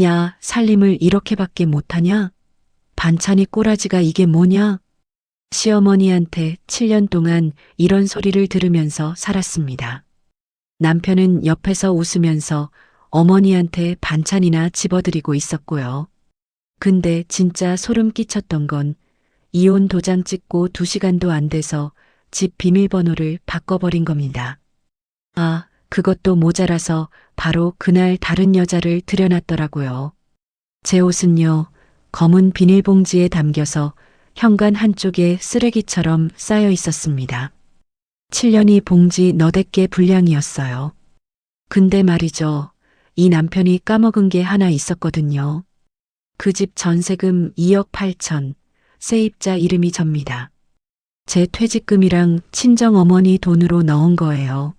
야, 살림을 이렇게밖에 못하냐? 반찬이 꼬라지가 이게 뭐냐? 시어머니한테 7년 동안 이런 소리를 들으면서 살았습니다. 남편은 옆에서 웃으면서 어머니한테 반찬이나 집어드리고 있었고요. 근데 진짜 소름 끼쳤던 건 이혼 도장 찍고 2시간도 안 돼서 집 비밀번호를 바꿔버린 겁니다. 아, 그것도 모자라서 바로 그날 다른 여자를 들여놨더라고요. 제 옷은요, 검은 비닐봉지에 담겨서 현관 한쪽에 쓰레기처럼 쌓여 있었습니다. 7년이 봉지 너댓 개 분량이었어요. 근데 말이죠. 이 남편이 까먹은 게 하나 있었거든요. 그 집 전세금 2억 8천, 세입자 이름이 접니다. 제 퇴직금이랑 친정어머니 돈으로 넣은 거예요.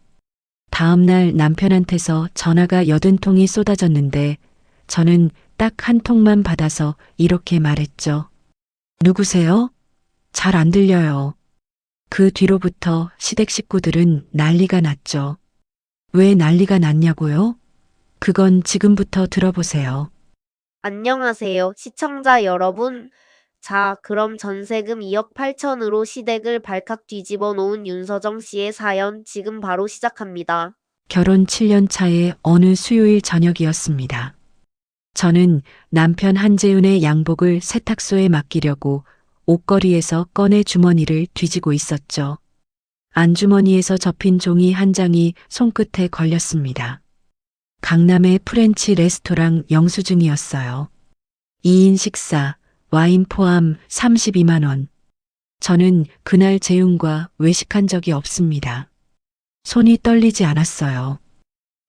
다음 날 남편한테서 전화가 80통이 쏟아졌는데 저는 딱 한 통만 받아서 이렇게 말했죠. 누구세요? 잘 안 들려요. 그 뒤로부터 시댁 식구들은 난리가 났죠. 왜 난리가 났냐고요? 그건 지금부터 들어보세요. 안녕하세요, 시청자 여러분. 자, 그럼 전세금 2억 8천으로 시댁을 발칵 뒤집어 놓은 윤서정 씨의 사연 지금 바로 시작합니다. 결혼 7년 차의 어느 수요일 저녁이었습니다. 저는 남편 한재윤의 양복을 세탁소에 맡기려고 옷걸이에서 꺼내 주머니를 뒤지고 있었죠. 안주머니에서 접힌 종이 한 장이 손끝에 걸렸습니다. 강남의 프렌치 레스토랑 영수증이었어요. 2인 식사, 와인 포함 32만 원. 저는 그날 재윤과 외식한 적이 없습니다. 손이 떨리지 않았어요.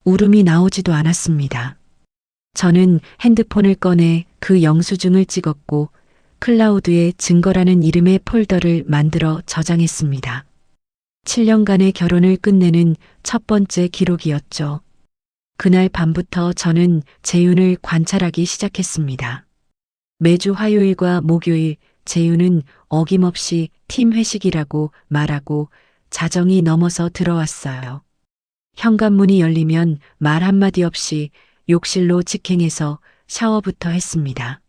울음이 나오지도 않았습니다. 저는 핸드폰을 꺼내 그 영수증을 찍었고 클라우드에 증거라는 이름의 폴더를 만들어 저장했습니다. 7년간의 결혼을 끝내는 첫 번째 기록이었죠. 그날 밤부터 저는 재윤을 관찰하기 시작했습니다. 매주 화요일과 목요일 재윤은 어김없이 팀 회식이라고 말하고 자정이 넘어서 들어왔어요. 현관문이 열리면 말 한마디 없이 욕실로 직행해서 샤워부터 했습니다.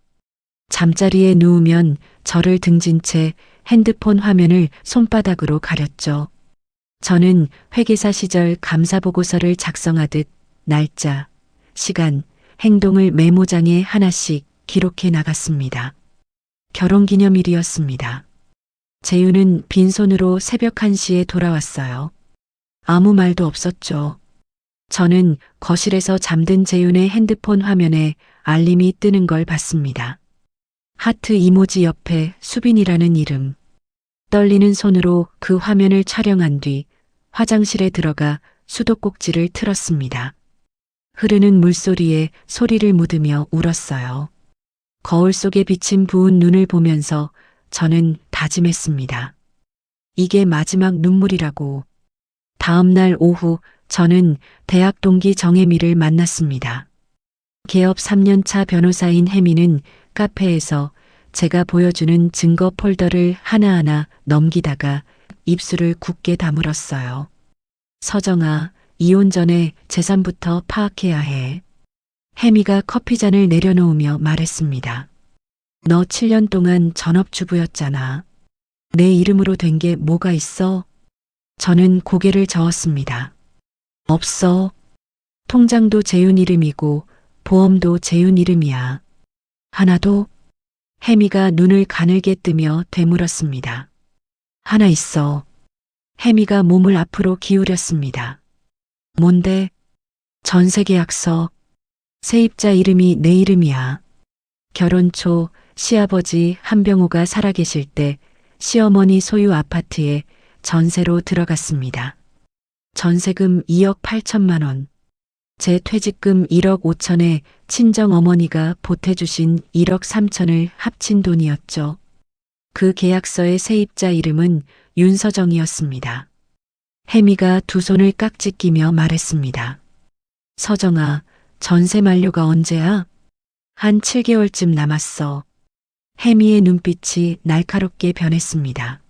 잠자리에 누우면 저를 등진 채 핸드폰 화면을 손바닥으로 가렸죠. 저는 회계사 시절 감사보고서를 작성하듯 날짜, 시간, 행동을 메모장에 하나씩 기록해 나갔습니다. 결혼기념일이었습니다. 재윤은 빈손으로 새벽 1시에 돌아왔어요. 아무 말도 없었죠. 저는 거실에서 잠든 재윤의 핸드폰 화면에 알림이 뜨는 걸 봤습니다. 하트 이모지 옆에 수빈이라는 이름. 떨리는 손으로 그 화면을 촬영한 뒤 화장실에 들어가 수도꼭지를 틀었습니다. 흐르는 물소리에 소리를 묻으며 울었어요. 거울 속에 비친 부은 눈을 보면서 저는 다짐했습니다. 이게 마지막 눈물이라고. 다음 날 오후 저는 대학 동기 정혜미를 만났습니다. 개업 3년차 변호사인 혜미는 카페에서 제가 보여주는 증거 폴더를 하나하나 넘기다가 입술을 굳게 다물었어요. 서정아, 이혼 전에 재산부터 파악해야 해. 혜미가 커피잔을 내려놓으며 말했습니다. 너 7년 동안 전업주부였잖아. 내 이름으로 된 게 뭐가 있어? 저는 고개를 저었습니다. 없어. 통장도 재윤 이름이고 보험도 재윤 이름이야. 하나도? 혜미가 눈을 가늘게 뜨며 되물었습니다. 하나 있어. 혜미가 몸을 앞으로 기울였습니다. 뭔데? 전세계약서. 세입자 이름이 내 이름이야. 결혼 초 시아버지 한병우가 살아계실 때 시어머니 소유 아파트에 전세로 들어갔습니다. 전세금 2억 8천만 원. 제 퇴직금 1억 5천에 친정어머니가 보태주신 1억 3천을 합친 돈이었죠. 그 계약서의 세입자 이름은 윤서정이었습니다. 혜미가 두 손을 깍지 끼며 말했습니다. 서정아, 전세 만료가 언제야? 한 7개월쯤 남았어. 혜미의 눈빛이 날카롭게 변했습니다.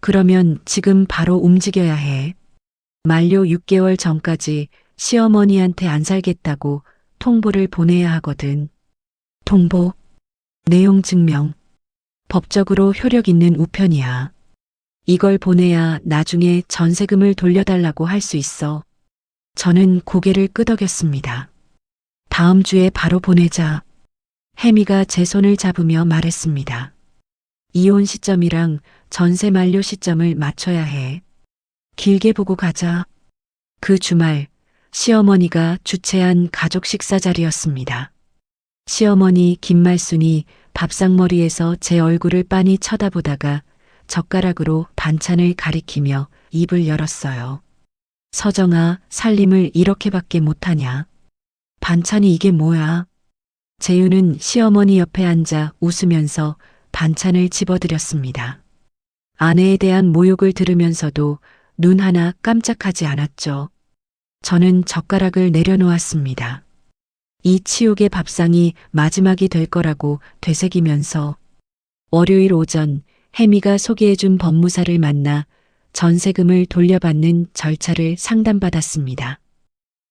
그러면 지금 바로 움직여야 해. 만료 6개월 전까지 시어머니한테 안 살겠다고 통보를 보내야 하거든. 통보, 내용 증명. 법적으로 효력 있는 우편이야. 이걸 보내야 나중에 전세금을 돌려달라고 할 수 있어. 저는 고개를 끄덕였습니다. 다음 주에 바로 보내자. 혜미가 제 손을 잡으며 말했습니다. 이혼 시점이랑 전세 만료 시점을 맞춰야 해. 길게 보고 가자. 그 주말 시어머니가 주최한 가족 식사 자리였습니다. 시어머니 김말순이 밥상머리에서 제 얼굴을 빤히 쳐다보다가 젓가락으로 반찬을 가리키며 입을 열었어요. 서정아, 살림을 이렇게밖에 못하냐? 반찬이 이게 뭐야? 재유는 시어머니 옆에 앉아 웃으면서 반찬을 집어들였습니다. 아내에 대한 모욕을 들으면서도 눈 하나 깜짝하지 않았죠. 저는 젓가락을 내려놓았습니다. 이 치욕의 밥상이 마지막이 될 거라고 되새기면서 월요일 오전 혜미가 소개해준 법무사를 만나 전세금을 돌려받는 절차를 상담받았습니다.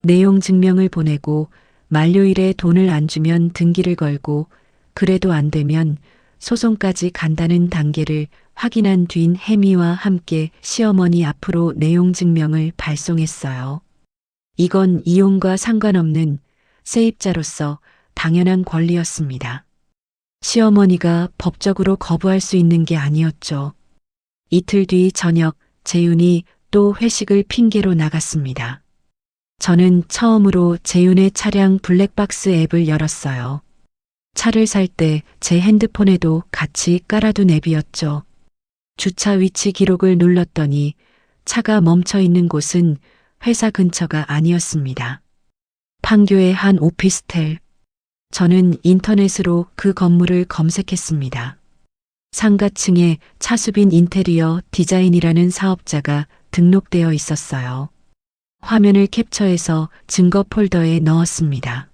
내용 증명을 보내고 만료일에 돈을 안 주면 등기를 걸고 그래도 안 되면 소송까지 간다는 단계를 확인한 뒤인 혜미와 함께 시어머니 앞으로 내용 증명을 발송했어요. 이건 이혼과 상관없는 세입자로서 당연한 권리였습니다. 시어머니가 법적으로 거부할 수 있는 게 아니었죠. 이틀 뒤 저녁 재윤이 또 회식을 핑계로 나갔습니다. 저는 처음으로 재윤의 차량 블랙박스 앱을 열었어요. 차를 살 때 제 핸드폰에도 같이 깔아둔 앱이었죠. 주차 위치 기록을 눌렀더니 차가 멈춰 있는 곳은 회사 근처가 아니었습니다. 판교의 한 오피스텔. 저는 인터넷으로 그 건물을 검색했습니다. 상가층에 차수빈 인테리어 디자인이라는 사업자가 등록되어 있었어요. 화면을 캡처해서 증거 폴더에 넣었습니다.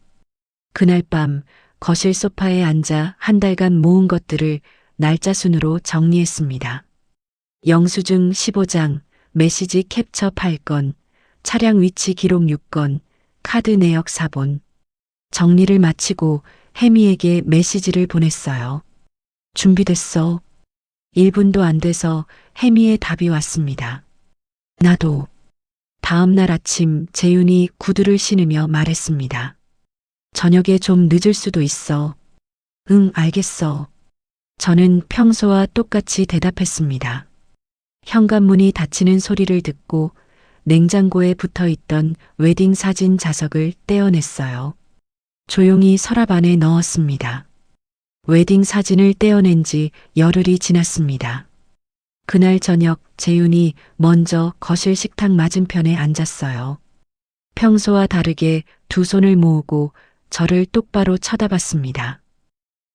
그날 밤 거실 소파에 앉아 한 달간 모은 것들을 날짜 순으로 정리했습니다. 영수증 15장, 메시지 캡처 8건, 차량 위치 기록 6건, 카드 내역 4본. 정리를 마치고 혜미에게 메시지를 보냈어요. 준비됐어. 1분도 안 돼서 혜미의 답이 왔습니다. 나도. 다음 날 아침 재윤이 구두를 신으며 말했습니다. 저녁에 좀 늦을 수도 있어. 응, 알겠어. 저는 평소와 똑같이 대답했습니다. 현관문이 닫히는 소리를 듣고 냉장고에 붙어 있던 웨딩 사진 자석을 떼어냈어요. 조용히 서랍 안에 넣었습니다. 웨딩 사진을 떼어낸 지 열흘이 지났습니다. 그날 저녁 재윤이 먼저 거실 식탁 맞은편에 앉았어요. 평소와 다르게 두 손을 모으고 저를 똑바로 쳐다봤습니다.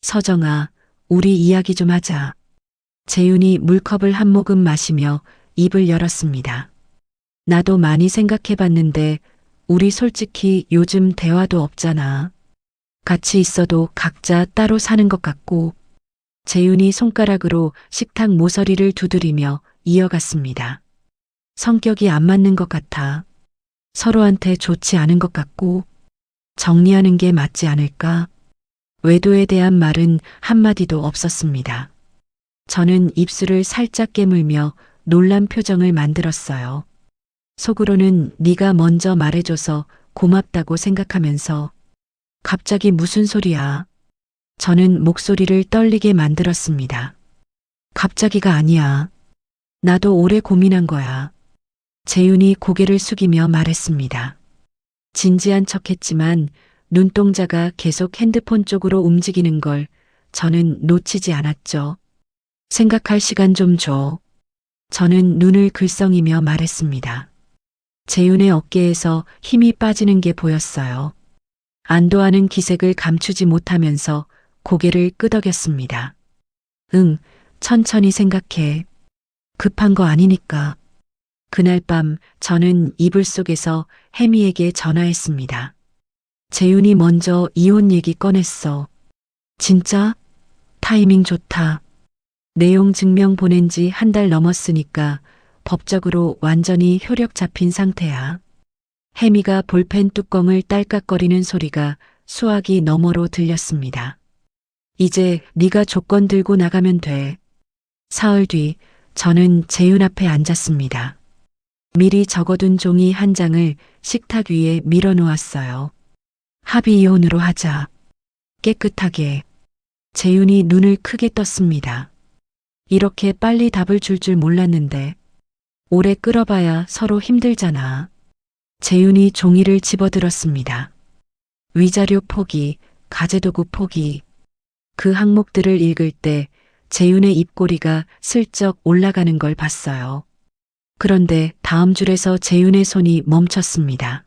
서정아, 우리 이야기 좀 하자. 재윤이 물컵을 한 모금 마시며 입을 열었습니다. 나도 많이 생각해봤는데 우리 솔직히 요즘 대화도 없잖아. 같이 있어도 각자 따로 사는 것 같고. 재윤이 손가락으로 식탁 모서리를 두드리며 이어갔습니다. 성격이 안 맞는 것 같아. 서로한테 좋지 않은 것 같고. 정리하는 게 맞지 않을까? 외도에 대한 말은 한마디도 없었습니다. 저는 입술을 살짝 깨물며 놀란 표정을 만들었어요. 속으로는 네가 먼저 말해줘서 고맙다고 생각하면서 갑자기 무슨 소리야? 저는 목소리를 떨리게 만들었습니다. 갑자기가 아니야. 나도 오래 고민한 거야. 재윤이 고개를 숙이며 말했습니다. 진지한 척했지만 눈동자가 계속 핸드폰 쪽으로 움직이는 걸 저는 놓치지 않았죠. 생각할 시간 좀 줘. 저는 눈을 글썽이며 말했습니다. 재윤의 어깨에서 힘이 빠지는 게 보였어요. 안도하는 기색을 감추지 못하면서 고개를 끄덕였습니다. 응, 천천히 생각해. 급한 거 아니니까. 그날 밤 저는 이불 속에서 혜미에게 전화했습니다. 재윤이 먼저 이혼 얘기 꺼냈어. 진짜? 타이밍 좋다. 내용 증명 보낸 지 한 달 넘었으니까 법적으로 완전히 효력 잡힌 상태야. 혜미가 볼펜 뚜껑을 딸깍거리는 소리가 수화기 너머로 들렸습니다. 이제 네가 조건 들고 나가면 돼. 사흘 뒤 저는 재윤 앞에 앉았습니다. 미리 적어둔 종이 한 장을 식탁 위에 밀어놓았어요. 합의 이혼으로 하자. 깨끗하게. 재윤이 눈을 크게 떴습니다. 이렇게 빨리 답을 줄 몰랐는데 오래 끌어봐야 서로 힘들잖아. 재윤이 종이를 집어들었습니다. 위자료 포기, 가재도구 포기. 그 항목들을 읽을 때 재윤의 입꼬리가 슬쩍 올라가는 걸 봤어요. 그런데 다음 줄에서 재윤의 손이 멈췄습니다.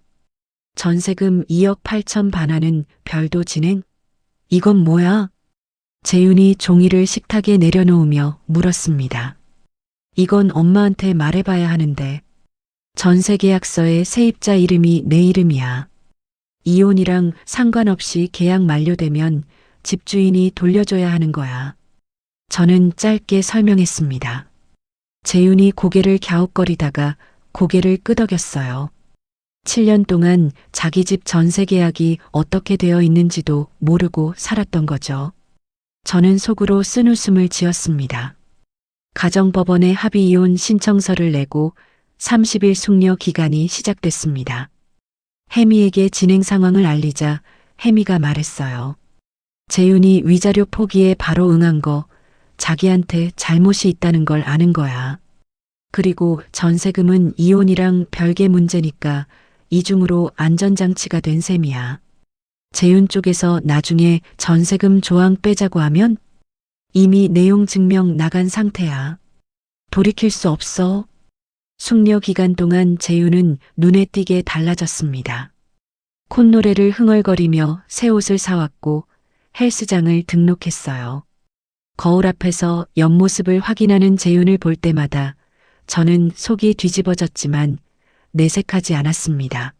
전세금 2억 8천 반환은 별도 진행? 이건 뭐야? 재윤이 종이를 식탁에 내려놓으며 물었습니다. 이건 엄마한테 말해봐야 하는데 전세계약서에 세입자 이름이 내 이름이야. 이혼이랑 상관없이 계약 만료되면 집주인이 돌려줘야 하는 거야. 저는 짧게 설명했습니다. 재윤이 고개를 갸웃거리다가 고개를 끄덕였어요. 7년 동안 자기 집 전세 계약이 어떻게 되어 있는지도 모르고 살았던 거죠. 저는 속으로 쓴웃음을 지었습니다. 가정법원에 합의 이혼 신청서를 내고 30일 숙려 기간이 시작됐습니다. 혜미에게 진행 상황을 알리자 혜미가 말했어요. 재윤이 위자료 포기에 바로 응한 거 자기한테 잘못이 있다는 걸 아는 거야. 그리고 전세금은 이혼이랑 별개 문제니까 이중으로 안전장치가 된 셈이야. 재윤 쪽에서 나중에 전세금 조항 빼자고 하면 이미 내용 증명 나간 상태야. 돌이킬 수 없어. 숙려 기간 동안 재윤은 눈에 띄게 달라졌습니다. 콧노래를 흥얼거리며 새 옷을 사왔고 헬스장을 등록했어요. 거울 앞에서 옆모습을 확인하는 재윤을 볼 때마다 저는 속이 뒤집어졌지만 내색하지 않았습니다.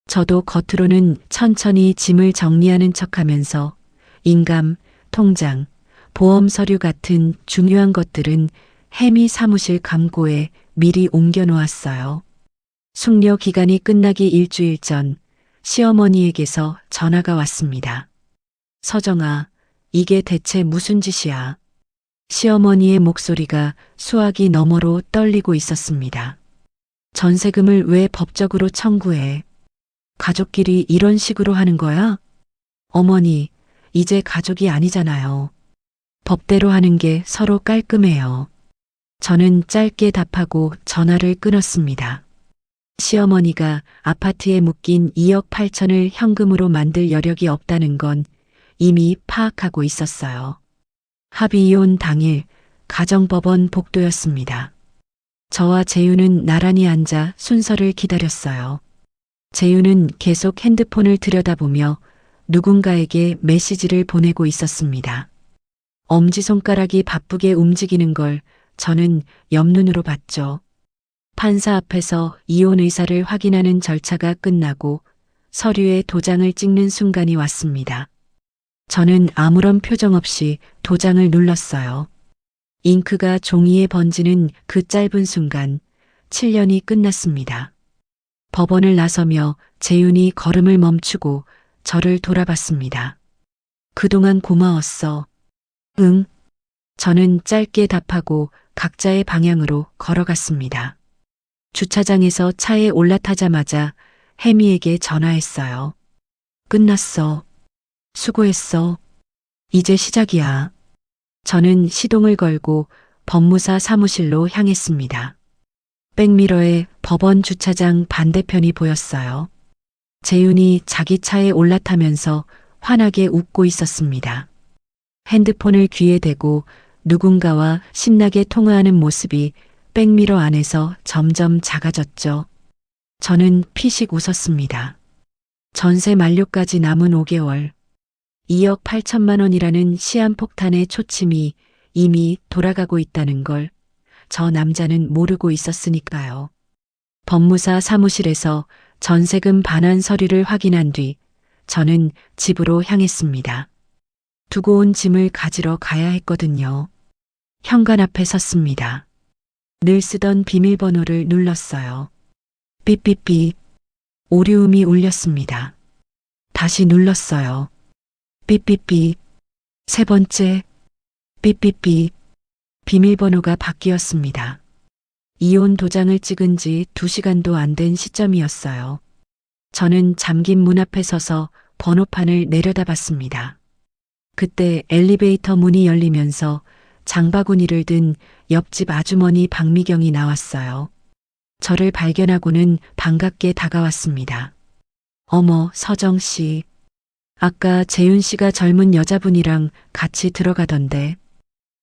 저도 겉으로는 천천히 짐을 정리하는 척하면서 인감, 통장, 보험 서류 같은 중요한 것들은 혜미 사무실 감고에 미리 옮겨 놓았어요. 숙려 기간이 끝나기 일주일 전 시어머니에게서 전화가 왔습니다. 서정아, 이게 대체 무슨 짓이야? 시어머니의 목소리가 수화기 너머로 떨리고 있었습니다. 전세금을 왜 법적으로 청구해? 가족끼리 이런 식으로 하는 거야? 어머니, 이제 가족이 아니잖아요. 법대로 하는 게 서로 깔끔해요. 저는 짧게 답하고 전화를 끊었습니다. 시어머니가 아파트에 묶인 2억 8천을 현금으로 만들 여력이 없다는 건 이미 파악하고 있었어요. 합의 이혼 당일 가정법원 복도였습니다. 저와 재윤은 나란히 앉아 순서를 기다렸어요. 재윤은 계속 핸드폰을 들여다보며 누군가에게 메시지를 보내고 있었습니다. 엄지손가락이 바쁘게 움직이는 걸 저는 옆눈으로 봤죠. 판사 앞에서 이혼 의사를 확인하는 절차가 끝나고 서류에 도장을 찍는 순간이 왔습니다. 저는 아무런 표정 없이 도장을 눌렀어요. 잉크가 종이에 번지는 그 짧은 순간 7년이 끝났습니다. 법원을 나서며 재윤이 걸음을 멈추고 저를 돌아봤습니다. 그동안 고마웠어. 응. 저는 짧게 답하고 각자의 방향으로 걸어갔습니다. 주차장에서 차에 올라타자마자 혜미에게 전화했어요. 끝났어. 수고했어. 이제 시작이야. 저는 시동을 걸고 법무사 사무실로 향했습니다. 백미러에 법원 주차장 반대편이 보였어요. 재윤이 자기 차에 올라타면서 환하게 웃고 있었습니다. 핸드폰을 귀에 대고 누군가와 신나게 통화하는 모습이 백미러 안에서 점점 작아졌죠. 저는 피식 웃었습니다. 전세 만료까지 남은 5개월. 2억 8천만 원이라는 시한폭탄의 초침이 이미 돌아가고 있다는 걸 저 남자는 모르고 있었으니까요. 법무사 사무실에서 전세금 반환 서류를 확인한 뒤 저는 집으로 향했습니다. 두고 온 짐을 가지러 가야 했거든요. 현관 앞에 섰습니다. 늘 쓰던 비밀번호를 눌렀어요. 삐삐삐. 오류음이 울렸습니다. 다시 눌렀어요. 삐삐삐. 세 번째. 삐삐삐. 비밀번호가 바뀌었습니다. 이혼 도장을 찍은 지 2시간도 안 된 시점이었어요. 저는 잠긴 문 앞에 서서 번호판을 내려다봤습니다. 그때 엘리베이터 문이 열리면서 장바구니를 든 옆집 아주머니 박미경이 나왔어요. 저를 발견하고는 반갑게 다가왔습니다. 어머, 서정 씨. 아까 재윤 씨가 젊은 여자분이랑 같이 들어가던데.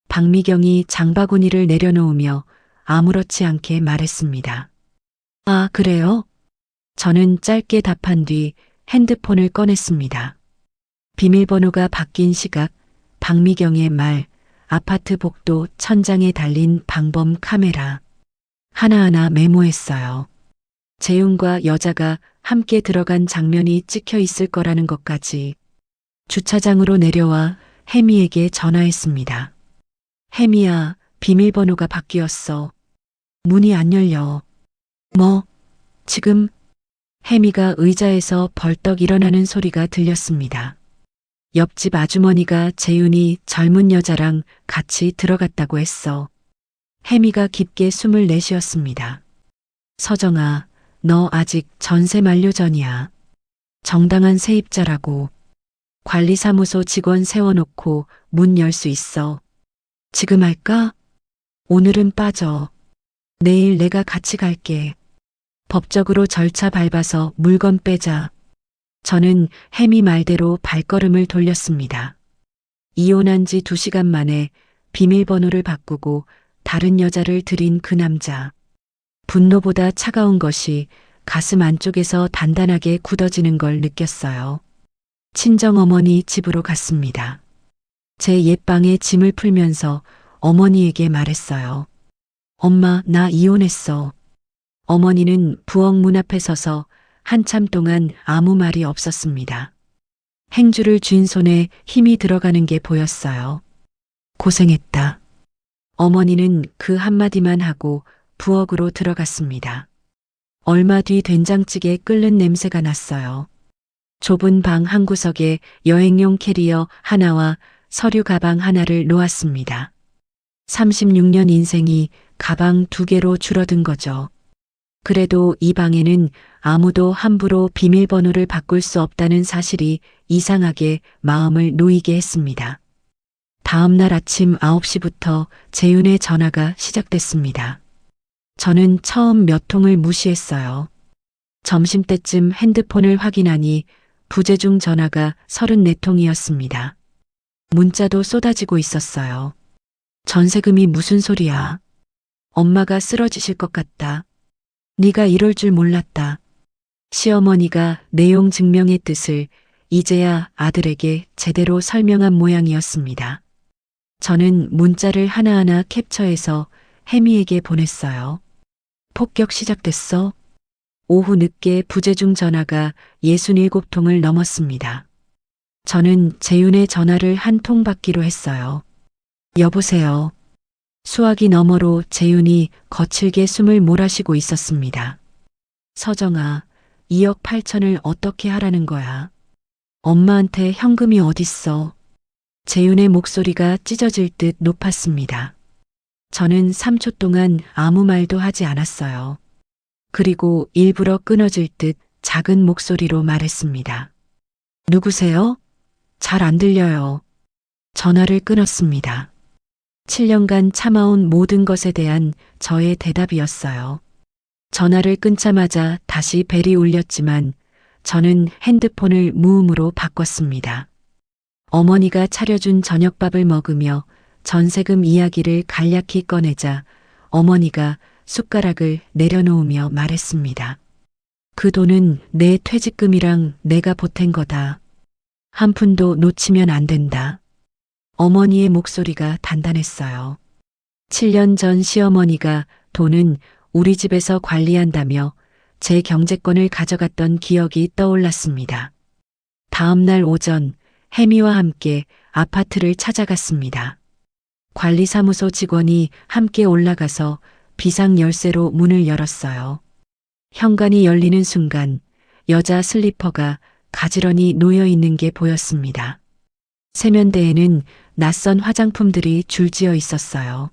박미경이 장바구니를 내려놓으며 아무렇지 않게 말했습니다. 아, 그래요? 저는 짧게 답한 뒤 핸드폰을 꺼냈습니다. 비밀번호가 바뀐 시각, 박미경의 말, 아파트 복도 천장에 달린 방범 카메라. 하나하나 메모했어요. 재윤과 여자가 함께 들어간 장면이 찍혀 있을 거라는 것까지. 주차장으로 내려와 혜미에게 전화했습니다. 혜미야, 비밀번호가 바뀌었어. 문이 안 열려. 뭐? 지금? 혜미가 의자에서 벌떡 일어나는 소리가 들렸습니다. 옆집 아주머니가 재윤이 젊은 여자랑 같이 들어갔다고 했어. 혜미가 깊게 숨을 내쉬었습니다. 서정아, 너 아직 전세 만료 전이야. 정당한 세입자라고. 관리사무소 직원 세워놓고 문 열 수 있어. 지금 할까? 오늘은 빠져. 내일 내가 같이 갈게. 법적으로 절차 밟아서 물건 빼자. 저는 혜미 말대로 발걸음을 돌렸습니다. 이혼한 지 2시간 만에 비밀번호를 바꾸고 다른 여자를 들인 그 남자. 분노보다 차가운 것이 가슴 안쪽에서 단단하게 굳어지는 걸 느꼈어요. 친정어머니 집으로 갔습니다. 제 옛방에 짐을 풀면서 어머니에게 말했어요. 엄마, 나 이혼했어. 어머니는 부엌 문 앞에 서서 한참 동안 아무 말이 없었습니다. 행주를 쥔 손에 힘이 들어가는 게 보였어요. 고생했다. 어머니는 그 한마디만 하고 부엌으로 들어갔습니다. 얼마 뒤 된장찌개 끓는 냄새가 났어요. 좁은 방 한 구석에 여행용 캐리어 하나와 서류 가방 하나를 놓았습니다. 36년 인생이 가방 2개로 줄어든 거죠. 그래도 이 방에는 아무도 함부로 비밀번호를 바꿀 수 없다는 사실이 이상하게 마음을 놓이게 했습니다. 다음 날 아침 9시부터 재윤의 전화가 시작됐습니다. 저는 처음 몇 통을 무시했어요. 점심때쯤 핸드폰을 확인하니 부재중 전화가 34통이었습니다. 문자도 쏟아지고 있었어요. 전세금이 무슨 소리야. 엄마가 쓰러지실 것 같다. 네가 이럴 줄 몰랐다. 시어머니가 내용 증명의 뜻을 이제야 아들에게 제대로 설명한 모양이었습니다. 저는 문자를 하나하나 캡처해서 혜미에게 보냈어요. 폭격 시작됐어. 오후 늦게 부재중 전화가 67통을 넘었습니다. 저는 재윤의 전화를 한 통 받기로 했어요. 여보세요. 수화기 너머로 재윤이 거칠게 숨을 몰아쉬고 있었습니다. 서정아, 2억 8천을 어떻게 하라는 거야? 엄마한테 현금이 어딨어? 재윤의 목소리가 찢어질 듯 높았습니다. 저는 3초 동안 아무 말도 하지 않았어요. 그리고 일부러 끊어질 듯 작은 목소리로 말했습니다. 누구세요? 잘 안 들려요. 전화를 끊었습니다. 7년간 참아온 모든 것에 대한 저의 대답이었어요. 전화를 끊자마자 다시 벨이 울렸지만 저는 핸드폰을 무음으로 바꿨습니다. 어머니가 차려준 저녁밥을 먹으며 전세금 이야기를 간략히 꺼내자 어머니가 숟가락을 내려놓으며 말했습니다. 그 돈은 내 퇴직금이랑 내가 보탠 거다. 한 푼도 놓치면 안 된다. 어머니의 목소리가 단단했어요. 7년 전 시어머니가 돈은 우리 집에서 관리한다며 제 경제권을 가져갔던 기억이 떠올랐습니다. 다음 날 오전 혜미와 함께 아파트를 찾아갔습니다. 관리사무소 직원이 함께 올라가서 비상 열쇠로 문을 열었어요. 현관이 열리는 순간 여자 슬리퍼가 가지런히 놓여 있는 게 보였습니다. 세면대에는 낯선 화장품들이 줄지어 있었어요.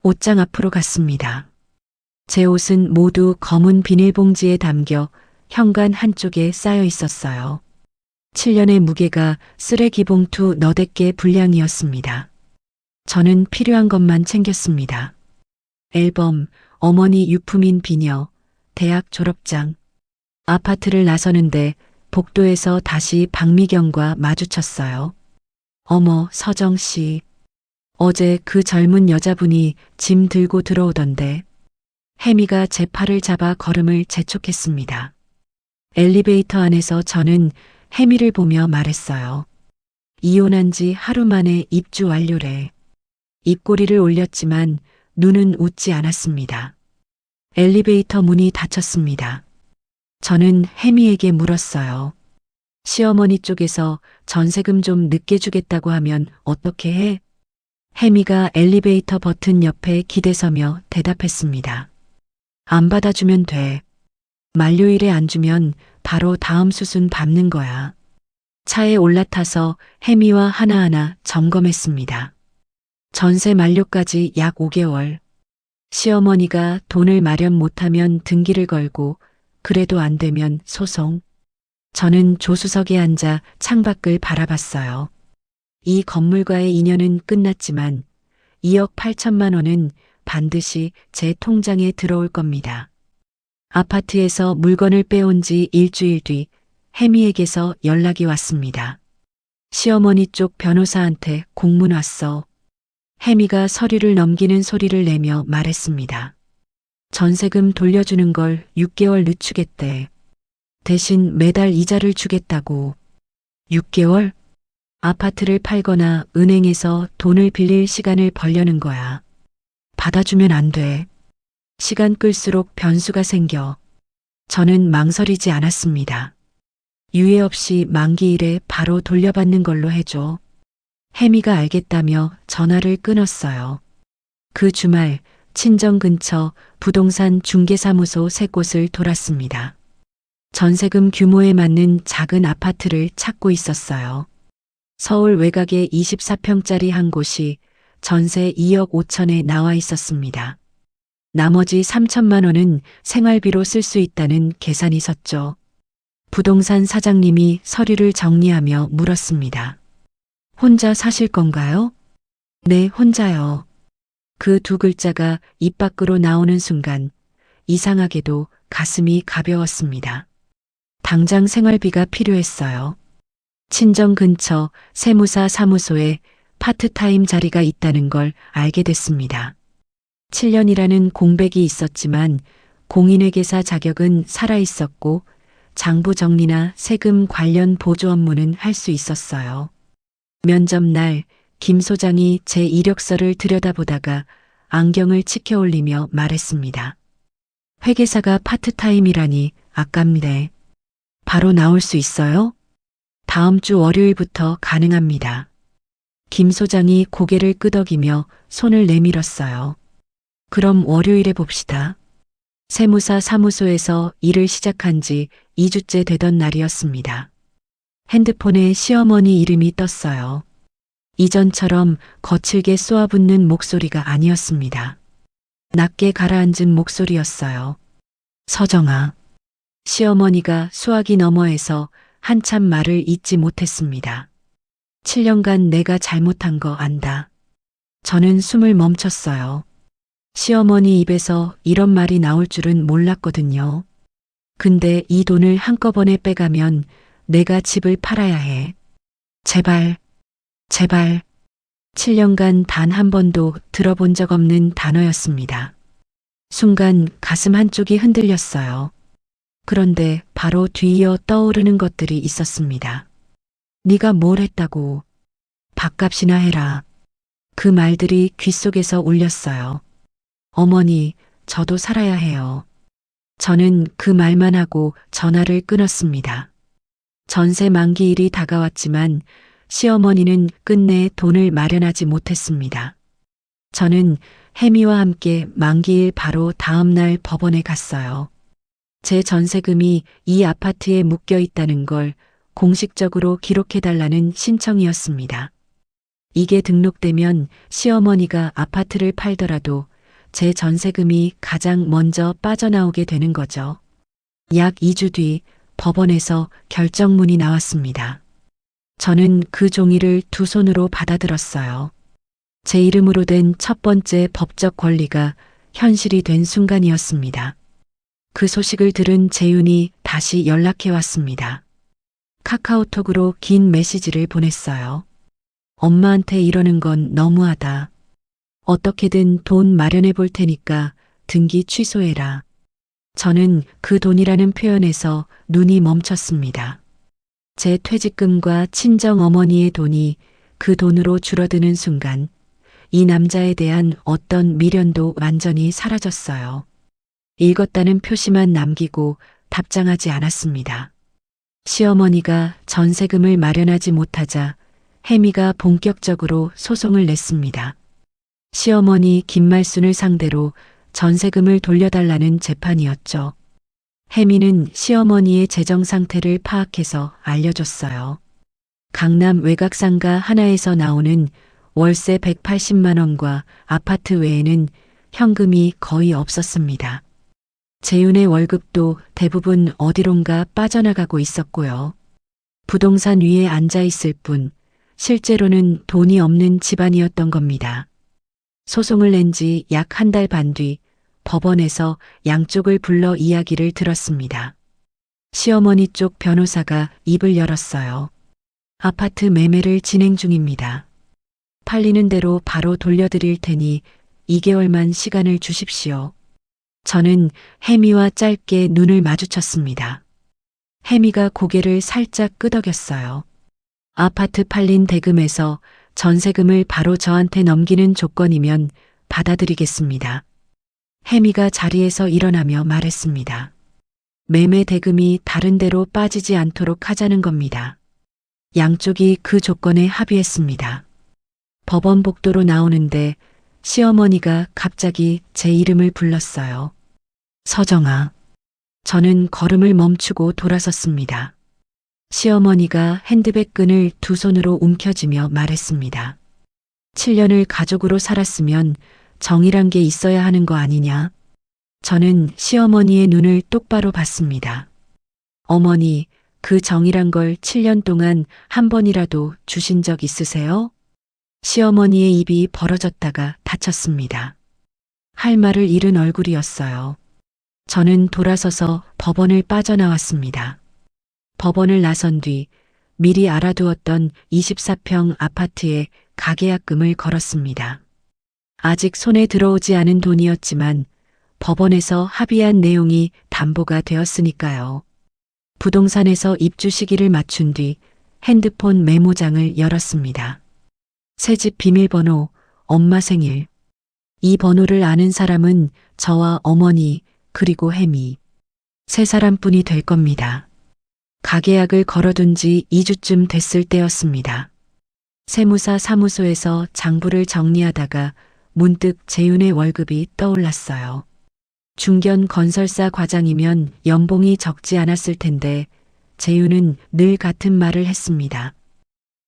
옷장 앞으로 갔습니다. 제 옷은 모두 검은 비닐봉지에 담겨 현관 한쪽에 쌓여 있었어요. 7년의 무게가 쓰레기 봉투 너댓 개 분량이었습니다. 저는 필요한 것만 챙겼습니다. 앨범, 어머니 유품인 비녀, 대학 졸업장. 아파트를 나서는데 복도에서 다시 박미경과 마주쳤어요. 어머, 서정 씨. 어제 그 젊은 여자분이 짐 들고 들어오던데. 혜미가 제 팔을 잡아 걸음을 재촉했습니다. 엘리베이터 안에서 저는 혜미를 보며 말했어요. 이혼한 지 하루 만에 입주 완료래. 입꼬리를 올렸지만 눈은 웃지 않았습니다. 엘리베이터 문이 닫혔습니다. 저는 혜미에게 물었어요. 시어머니 쪽에서 전세금 좀 늦게 주겠다고 하면 어떻게 해? 혜미가 엘리베이터 버튼 옆에 기대서며 대답했습니다. 안 받아주면 돼. 만료일에 안 주면 바로 다음 수순 밟는 거야. 차에 올라타서 혜미와 하나하나 점검했습니다. 전세 만료까지 약 5개월. 시어머니가 돈을 마련 못하면 등기를 걸고 그래도 안 되면 소송. 저는 조수석에 앉아 창밖을 바라봤어요. 이 건물과의 인연은 끝났지만 2억 8천만 원은 반드시 제 통장에 들어올 겁니다. 아파트에서 물건을 빼온 지 일주일 뒤 혜미에게서 연락이 왔습니다. 시어머니 쪽 변호사한테 공문 왔어. 혜미가 서류를 넘기는 소리를 내며 말했습니다. 전세금 돌려주는 걸 6개월 늦추겠대. 대신 매달 이자를 주겠다고. 6개월? 아파트를 팔거나 은행에서 돈을 빌릴 시간을 벌려는 거야. 받아주면 안 돼. 시간 끌수록 변수가 생겨. 저는 망설이지 않았습니다. 유예 없이 만기일에 바로 돌려받는 걸로 해줘. 혜미가 알겠다며 전화를 끊었어요. 그 주말 친정 근처 부동산 중개사무소 3곳을 돌았습니다. 전세금 규모에 맞는 작은 아파트를 찾고 있었어요. 서울 외곽의 24평짜리 한 곳이 전세 2억 5천에 나와 있었습니다. 나머지 3천만 원은 생활비로 쓸 수 있다는 계산이 섰죠. 부동산 사장님이 서류를 정리하며 물었습니다. 혼자 사실 건가요? 네, 혼자요. 그 2글자가 입 밖으로 나오는 순간 이상하게도 가슴이 가벼웠습니다. 당장 생활비가 필요했어요. 친정 근처 세무사 사무소에 파트타임 자리가 있다는 걸 알게 됐습니다. 7년이라는 공백이 있었지만 공인회계사 자격은 살아있었고 장부 정리나 세금 관련 보조 업무는 할 수 있었어요. 면접 날 김 소장이 제 이력서를 들여다보다가 안경을 치켜 올리며 말했습니다. 회계사가 파트타임이라니 아깝네. 바로 나올 수 있어요? 다음 주 월요일부터 가능합니다. 김 소장이 고개를 끄덕이며 손을 내밀었어요. 그럼 월요일에 봅시다. 세무사 사무소에서 일을 시작한 지 2주째 되던 날이었습니다. 핸드폰에 시어머니 이름이 떴어요. 이전처럼 거칠게 쏘아붙는 목소리가 아니었습니다. 낮게 가라앉은 목소리였어요. 서정아. 시어머니가 수화기 너머에서 한참 말을 잇지 못했습니다. 7년간 내가 잘못한 거 안다. 저는 숨을 멈췄어요. 시어머니 입에서 이런 말이 나올 줄은 몰랐거든요. 근데 이 돈을 한꺼번에 빼가면 내가 집을 팔아야 해. 제발, 제발. 7년간 단 한 번도 들어본 적 없는 단어였습니다. 순간 가슴 한쪽이 흔들렸어요. 그런데 바로 뒤이어 떠오르는 것들이 있었습니다. 네가 뭘 했다고. 밥값이나 해라. 그 말들이 귓속에서 울렸어요. 어머니, 저도 살아야 해요. 저는 그 말만 하고 전화를 끊었습니다. 전세 만기일이 다가왔지만 시어머니는 끝내 돈을 마련하지 못했습니다. 저는 혜미와 함께 만기일 바로 다음 날 법원에 갔어요. 제 전세금이 이 아파트에 묶여 있다는 걸 공식적으로 기록해달라는 신청이었습니다. 이게 등록되면 시어머니가 아파트를 팔더라도 제 전세금이 가장 먼저 빠져나오게 되는 거죠. 약 2주 뒤 법원에서 결정문이 나왔습니다. 저는 그 종이를 두 손으로 받아들었어요. 제 이름으로 된 첫 번째 법적 권리가 현실이 된 순간이었습니다. 그 소식을 들은 재윤이 다시 연락해 왔습니다. 카카오톡으로 긴 메시지를 보냈어요. 엄마한테 이러는 건 너무하다. 어떻게든 돈 마련해 볼 테니까 등기 취소해라. 저는 그 돈이라는 표현에서 눈이 멈췄습니다. 제 퇴직금과 친정 어머니의 돈이 그 돈으로 줄어드는 순간 이 남자에 대한 어떤 미련도 완전히 사라졌어요. 읽었다는 표시만 남기고 답장하지 않았습니다. 시어머니가 전세금을 마련하지 못하자 혜미가 본격적으로 소송을 냈습니다. 시어머니 김말순을 상대로 전세금을 돌려달라는 재판이었죠. 혜미는 시어머니의 재정 상태를 파악해서 알려줬어요. 강남 외곽상가 하나에서 나오는 월세 180만 원과 아파트 외에는 현금이 거의 없었습니다. 재윤의 월급도 대부분 어디론가 빠져나가고 있었고요. 부동산 위에 앉아 있을 뿐 실제로는 돈이 없는 집안이었던 겁니다. 소송을 낸 지 약 한 달 반 뒤 법원에서 양쪽을 불러 이야기를 들었습니다. 시어머니 쪽 변호사가 입을 열었어요. 아파트 매매를 진행 중입니다. 팔리는 대로 바로 돌려드릴 테니 2개월만 시간을 주십시오. 저는 혜미와 짧게 눈을 마주쳤습니다. 혜미가 고개를 살짝 끄덕였어요. 아파트 팔린 대금에서 전세금을 바로 저한테 넘기는 조건이면 받아들이겠습니다. 혜미가 자리에서 일어나며 말했습니다. 매매 대금이 다른 데로 빠지지 않도록 하자는 겁니다. 양쪽이 그 조건에 합의했습니다. 법원 복도로 나오는데 시어머니가 갑자기 제 이름을 불렀어요. 서정아. 저는 걸음을 멈추고 돌아섰습니다. 시어머니가 핸드백 끈을 두 손으로 움켜쥐며 말했습니다. 7년을 가족으로 살았으면 정이란 게 있어야 하는 거 아니냐? 저는 시어머니의 눈을 똑바로 봤습니다. 어머니, 그 정이란 걸 7년 동안 한 번이라도 주신 적 있으세요? 시어머니의 입이 벌어졌다가 닫혔습니다. 할 말을 잃은 얼굴이었어요. 저는 돌아서서 법원을 빠져나왔습니다. 법원을 나선 뒤 미리 알아두었던 24평 아파트에 가계약금을 걸었습니다. 아직 손에 들어오지 않은 돈이었지만 법원에서 합의한 내용이 담보가 되었으니까요. 부동산에서 입주 시기를 맞춘 뒤 핸드폰 메모장을 열었습니다. 새집 비밀번호, 엄마 생일. 이 번호를 아는 사람은 저와 어머니 그리고 혜미. 세 사람뿐이 될 겁니다. 가계약을 걸어둔 지 2주쯤 됐을 때였습니다. 세무사 사무소에서 장부를 정리하다가 문득 재윤의 월급이 떠올랐어요. 중견 건설사 과장이면 연봉이 적지 않았을 텐데 재윤은 늘 같은 말을 했습니다.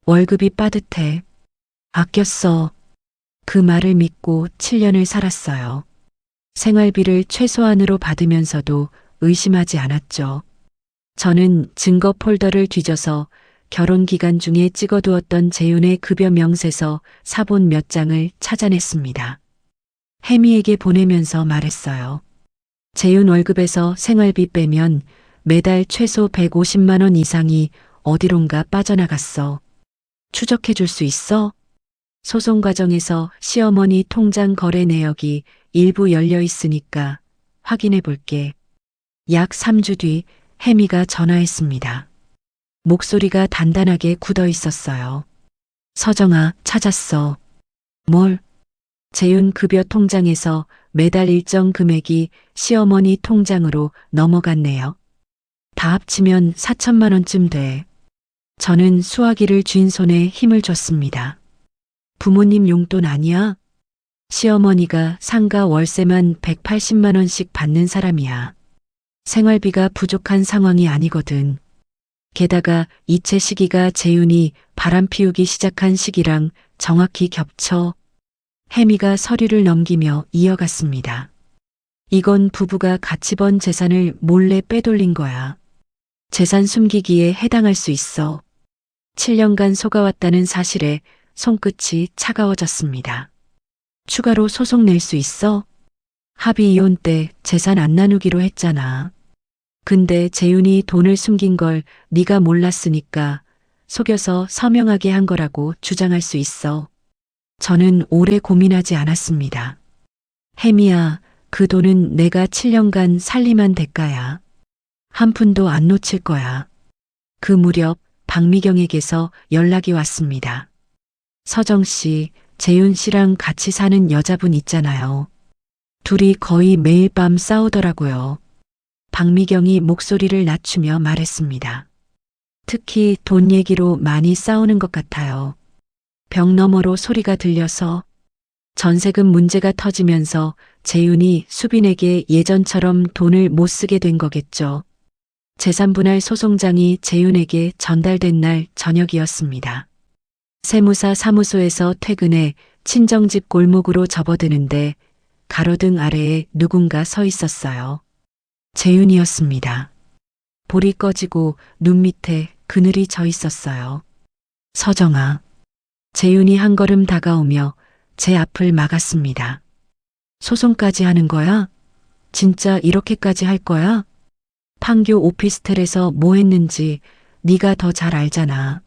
월급이 빠듯해. 아껴 써. 그 말을 믿고 7년을 살았어요. 생활비를 최소한으로 받으면서도 의심하지 않았죠. 저는 증거 폴더를 뒤져서 결혼 기간 중에 찍어두었던 재윤의 급여 명세서 사본 몇 장을 찾아냈습니다. 혜미에게 보내면서 말했어요. 재윤 월급에서 생활비 빼면 매달 최소 150만 원 이상이 어디론가 빠져나갔어. 추적해 줄 수 있어? 소송 과정에서 시어머니 통장 거래 내역이 일부 열려 있으니까 확인해 볼게. 약 3주 뒤 혜미가 전화했습니다. 목소리가 단단하게 굳어 있었어요. 서정아, 찾았어. 뭘? 재윤 급여 통장에서 매달 일정 금액이 시어머니 통장으로 넘어갔네요. 다 합치면 4천만 원쯤 돼. 저는 수화기를 쥔 손에 힘을 줬습니다. 부모님 용돈 아니야? 시어머니가 상가 월세만 180만 원씩 받는 사람이야. 생활비가 부족한 상황이 아니거든. 게다가 이체 시기가 재윤이 바람 피우기 시작한 시기랑 정확히 겹쳐 혜미가 서류를 넘기며 이어갔습니다. 이건 부부가 같이 번 재산을 몰래 빼돌린 거야. 재산 숨기기에 해당할 수 있어. 7년간 속아왔다는 사실에 손끝이 차가워졌습니다. 추가로 소송 낼 수 있어? 합의 이혼 때 재산 안 나누기로 했잖아. 근데 재윤이 돈을 숨긴 걸 네가 몰랐으니까 속여서 서명하게 한 거라고 주장할 수 있어. 저는 오래 고민하지 않았습니다. 혜미야, 그 돈은 내가 7년간 살림한 대가야. 한 푼도 안 놓칠 거야. 그 무렵 박미경에게서 연락이 왔습니다. 서정 씨, 재윤 씨랑 같이 사는 여자분 있잖아요. 둘이 거의 매일 밤 싸우더라고요. 박미경이 목소리를 낮추며 말했습니다. 특히 돈 얘기로 많이 싸우는 것 같아요. 벽 너머로 소리가 들려서 전세금 문제가 터지면서 재윤이 수빈에게 예전처럼 돈을 못 쓰게 된 거겠죠. 재산분할 소송장이 재윤에게 전달된 날 저녁이었습니다. 세무사 사무소에서 퇴근해 친정집 골목으로 접어드는데 가로등 아래에 누군가 서 있었어요. 재윤이었습니다. 볼이 꺼지고 눈 밑에 그늘이 져 있었어요. 서정아. 재윤이 한 걸음 다가오며 제 앞을 막았습니다. 소송까지 하는 거야? 진짜 이렇게까지 할 거야? 판교 오피스텔에서 뭐 했는지 네가 더 잘 알잖아.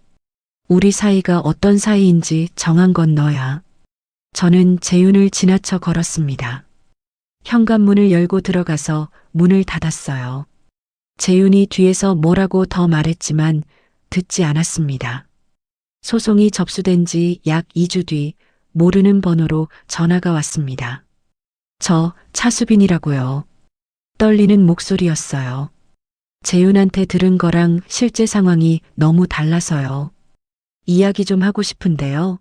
우리 사이가 어떤 사이인지 정한 건 너야. 저는 재윤을 지나쳐 걸었습니다. 현관문을 열고 들어가서 문을 닫았어요. 재윤이 뒤에서 뭐라고 더 말했지만 듣지 않았습니다. 소송이 접수된 지 약 2주 뒤 모르는 번호로 전화가 왔습니다. 저 차수빈이라고요. 떨리는 목소리였어요. 재윤한테 들은 거랑 실제 상황이 너무 달라서요. 이야기 좀 하고 싶은데요.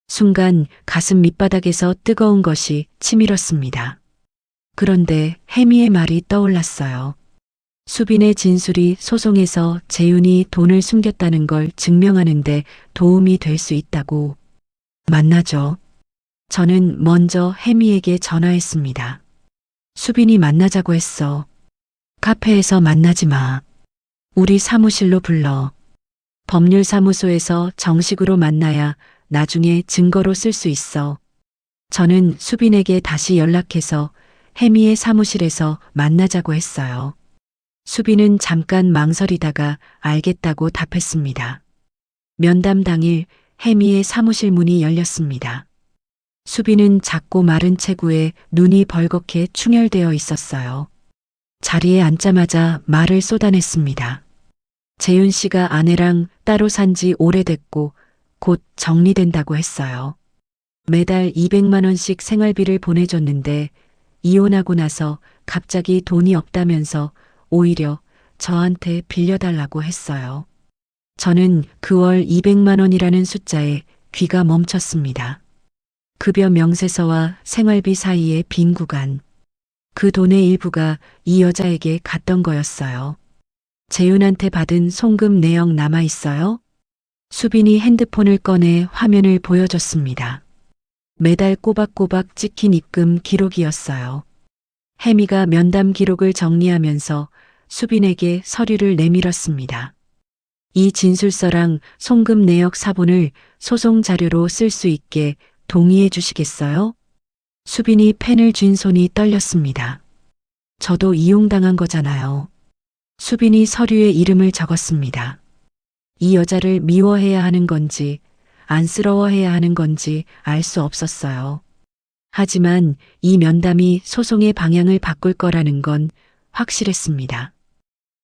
순간 가슴 밑바닥에서 뜨거운 것이 치밀었습니다. 그런데 혜미의 말이 떠올랐어요. 수빈의 진술이 소송에서 재윤이 돈을 숨겼다는 걸 증명하는데 도움이 될 수 있다고. 만나죠. 저는 먼저 혜미에게 전화했습니다. 수빈이 만나자고 했어. 카페에서 만나지 마. 우리 사무실로 불러. 법률사무소에서 정식으로 만나야 나중에 증거로 쓸 수 있어. 저는 수빈에게 다시 연락해서 혜미의 사무실에서 만나자고 했어요. 수빈은 잠깐 망설이다가 알겠다고 답했습니다. 면담 당일 혜미의 사무실 문이 열렸습니다. 수빈은 작고 마른 체구에 눈이 벌겋게 충혈되어 있었어요. 자리에 앉자마자 말을 쏟아냈습니다. 재윤 씨가 아내랑 따로 산 지 오래됐고 곧 정리된다고 했어요. 매달 200만 원씩 생활비를 보내줬는데 이혼하고 나서 갑자기 돈이 없다면서 오히려 저한테 빌려달라고 했어요. 저는 그 월 200만 원이라는 숫자에 귀가 멈췄습니다. 급여 명세서와 생활비 사이의 빈 구간. 그 돈의 일부가 이 여자에게 갔던 거였어요. 재윤한테 받은 송금 내역 남아 있어요? 수빈이 핸드폰을 꺼내 화면을 보여줬습니다. 매달 꼬박꼬박 찍힌 입금 기록이었어요. 혜미가 면담 기록을 정리하면서 수빈에게 서류를 내밀었습니다. 이 진술서랑 송금 내역 사본을 소송 자료로 쓸 수 있게 동의해 주시겠어요? 수빈이 펜을 쥔 손이 떨렸습니다. 저도 이용당한 거잖아요. 수빈이 서류에 이름을 적었습니다. 이 여자를 미워해야 하는 건지 안쓰러워해야 하는 건지 알 수 없었어요. 하지만 이 면담이 소송의 방향을 바꿀 거라는 건 확실했습니다.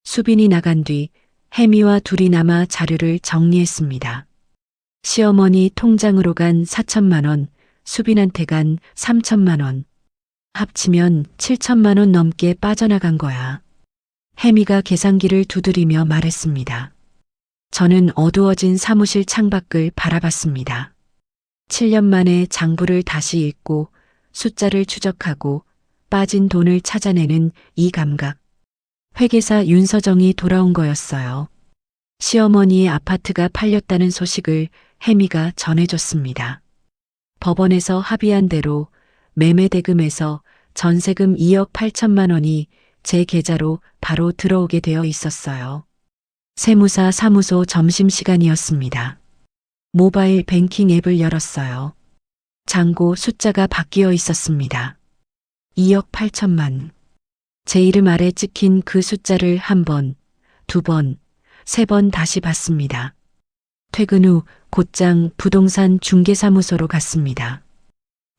수빈이 나간 뒤 혜미와 둘이 남아 자료를 정리했습니다. 시어머니 통장으로 간 4천만 원, 수빈한테 간 3천만 원. 합치면 7천만 원 넘게 빠져나간 거야. 혜미가 계산기를 두드리며 말했습니다. 저는 어두워진 사무실 창밖을 바라봤습니다. 7년 만에 장부를 다시 읽고 숫자를 추적하고 빠진 돈을 찾아내는 이 감각. 회계사 윤서정이 돌아온 거였어요. 시어머니의 아파트가 팔렸다는 소식을 혜미가 전해줬습니다. 법원에서 합의한 대로 매매 대금에서 전세금 2억 8천만 원이 제 계좌로 바로 들어오게 되어 있었어요. 세무사 사무소 점심시간이었습니다. 모바일 뱅킹 앱을 열었어요. 잔고 숫자가 바뀌어 있었습니다. 2억 8천만. 제 이름 아래 찍힌 그 숫자를 한 번, 두 번, 세 번 다시 봤습니다. 퇴근 후 곧장 부동산 중개사무소로 갔습니다.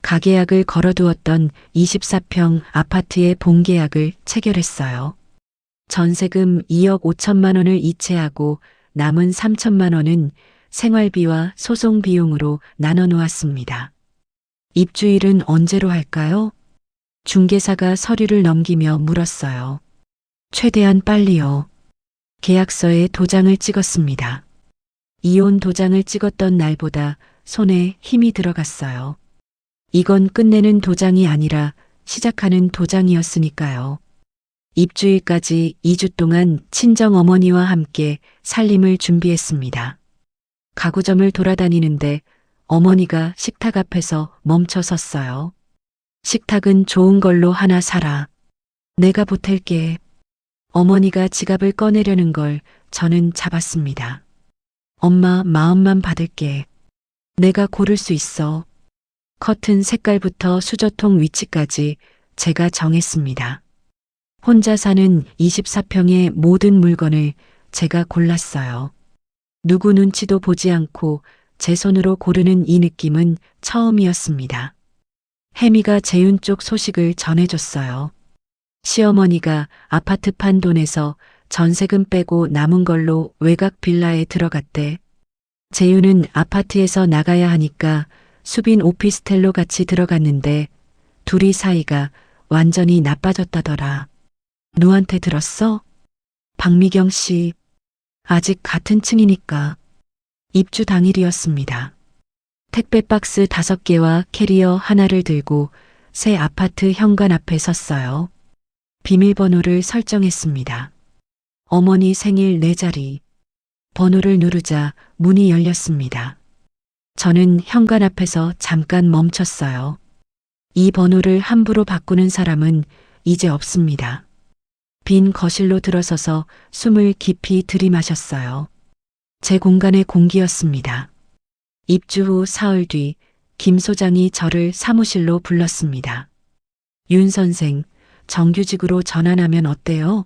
가계약을 걸어두었던 24평 아파트의 본계약을 체결했어요. 전세금 2억 5천만 원을 이체하고 남은 3천만 원은 생활비와 소송 비용으로 나눠 놓았습니다. 입주일은 언제로 할까요? 중개사가 서류를 넘기며 물었어요. 최대한 빨리요. 계약서에 도장을 찍었습니다. 이혼 도장을 찍었던 날보다 손에 힘이 들어갔어요. 이건 끝내는 도장이 아니라 시작하는 도장이었으니까요. 입주일까지 2주 동안 친정 어머니와 함께 살림을 준비했습니다. 가구점을 돌아다니는데 어머니가 식탁 앞에서 멈춰 섰어요. 식탁은 좋은 걸로 하나 사라. 내가 보탤게. 어머니가 지갑을 꺼내려는 걸 저는 잡았습니다. 엄마 마음만 받을게. 내가 고를 수 있어. 커튼 색깔부터 수저통 위치까지 제가 정했습니다. 혼자 사는 24평의 모든 물건을 제가 골랐어요. 누구 눈치도 보지 않고 제 손으로 고르는 이 느낌은 처음이었습니다. 혜미가 재윤 쪽 소식을 전해줬어요. 시어머니가 아파트 판 돈에서 전세금 빼고 남은 걸로 외곽 빌라에 들어갔대. 재윤은 아파트에서 나가야 하니까 수빈 오피스텔로 같이 들어갔는데 둘이 사이가 완전히 나빠졌다더라. 누구한테 들었어? 박미경 씨. 아직 같은 층이니까. 입주 당일이었습니다. 택배 박스 5개와 캐리어 하나를 들고 새 아파트 현관 앞에 섰어요. 비밀번호를 설정했습니다. 어머니 생일 4자리. 번호를 누르자 문이 열렸습니다. 저는 현관 앞에서 잠깐 멈췄어요. 이 번호를 함부로 바꾸는 사람은 이제 없습니다. 빈 거실로 들어서서 숨을 깊이 들이마셨어요. 제 공간의 공기였습니다. 입주 후 사흘 뒤 김 소장이 저를 사무실로 불렀습니다. 윤 선생, 정규직으로 전환하면 어때요?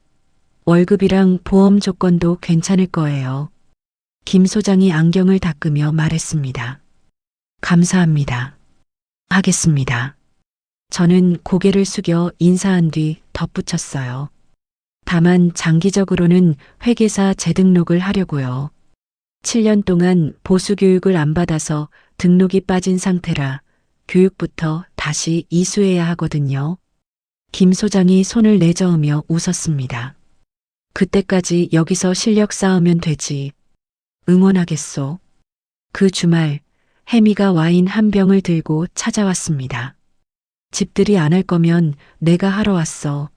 월급이랑 보험 조건도 괜찮을 거예요. 김 소장이 안경을 닦으며 말했습니다. 감사합니다. 하겠습니다. 저는 고개를 숙여 인사한 뒤 덧붙였어요. 다만 장기적으로는 회계사 재등록을 하려고요. 7년 동안 보수 교육을 안 받아서 등록이 빠진 상태라 교육부터 다시 이수해야 하거든요. 김 소장이 손을 내저으며 웃었습니다. 그때까지 여기서 실력 쌓으면 되지. 응원하겠소. 그 주말 혜미가 와인 한 병을 들고 찾아왔습니다. 집들이 안 할 거면 내가 하러 왔어.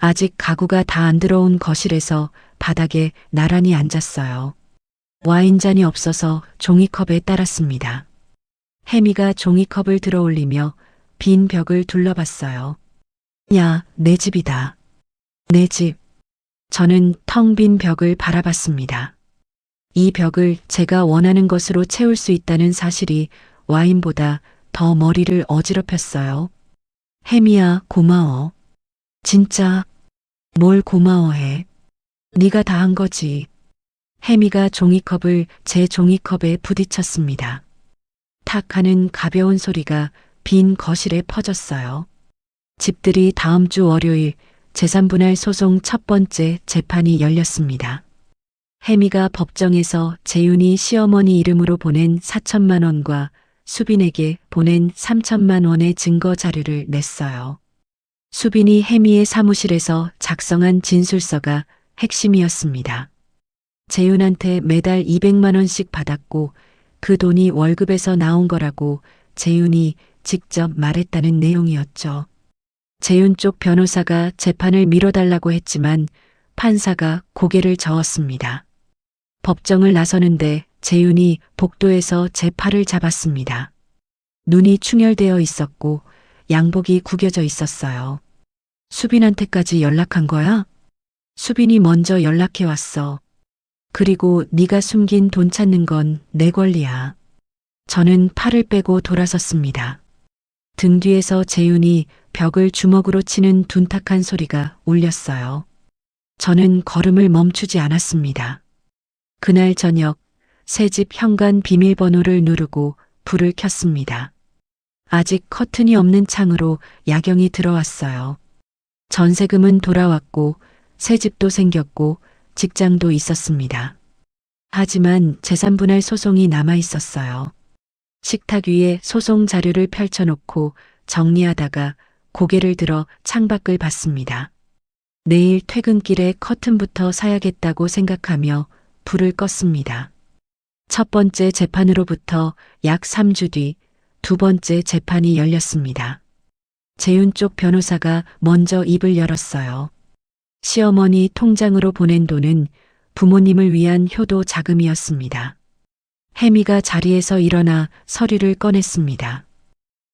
아직 가구가 다 안 들어온 거실에서 바닥에 나란히 앉았어요. 와인잔이 없어서 종이컵에 따랐습니다. 혜미가 종이컵을 들어 올리며 빈 벽을 둘러봤어요. 야, 내 집이다. 내 집. 저는 텅 빈 벽을 바라봤습니다. 이 벽을 제가 원하는 것으로 채울 수 있다는 사실이 와인보다 더 머리를 어지럽혔어요. 혜미야, 고마워. 진짜 뭘 고마워해. 네가 다 한 거지. 혜미가 종이컵을 제 종이컵에 부딪혔습니다. 탁 하는 가벼운 소리가 빈 거실에 퍼졌어요. 집들이 다음 주 월요일 재산분할 소송 첫 번째 재판이 열렸습니다. 혜미가 법정에서 재윤이 시어머니 이름으로 보낸 4천만 원과 수빈에게 보낸 3천만 원의 증거 자료를 냈어요. 수빈이 혜미의 사무실에서 작성한 진술서가 핵심이었습니다. 재윤한테 매달 200만 원씩 받았고 그 돈이 월급에서 나온 거라고 재윤이 직접 말했다는 내용이었죠. 재윤 쪽 변호사가 재판을 미뤄달라고 했지만 판사가 고개를 저었습니다. 법정을 나서는데 재윤이 복도에서 제 팔을 잡았습니다. 눈이 충혈되어 있었고 양복이 구겨져 있었어요. 수빈한테까지 연락한 거야? 수빈이 먼저 연락해 왔어. 그리고 네가 숨긴 돈 찾는 건 내 권리야. 저는 팔을 빼고 돌아섰습니다. 등 뒤에서 재윤이 벽을 주먹으로 치는 둔탁한 소리가 울렸어요. 저는 걸음을 멈추지 않았습니다. 그날 저녁 새집 현관 비밀번호를 누르고 불을 켰습니다. 아직 커튼이 없는 창으로 야경이 들어왔어요. 전세금은 돌아왔고 새집도 생겼고 직장도 있었습니다. 하지만 재산분할 소송이 남아 있었어요. 식탁 위에 소송 자료를 펼쳐놓고 정리하다가 고개를 들어 창밖을 봤습니다. 내일 퇴근길에 커튼부터 사야겠다고 생각하며 불을 껐습니다. 첫 번째 재판으로부터 약 3주 뒤 두 번째 재판이 열렸습니다. 재윤 쪽 변호사가 먼저 입을 열었어요. 시어머니 통장으로 보낸 돈은 부모님을 위한 효도 자금이었습니다. 혜미가 자리에서 일어나 서류를 꺼냈습니다.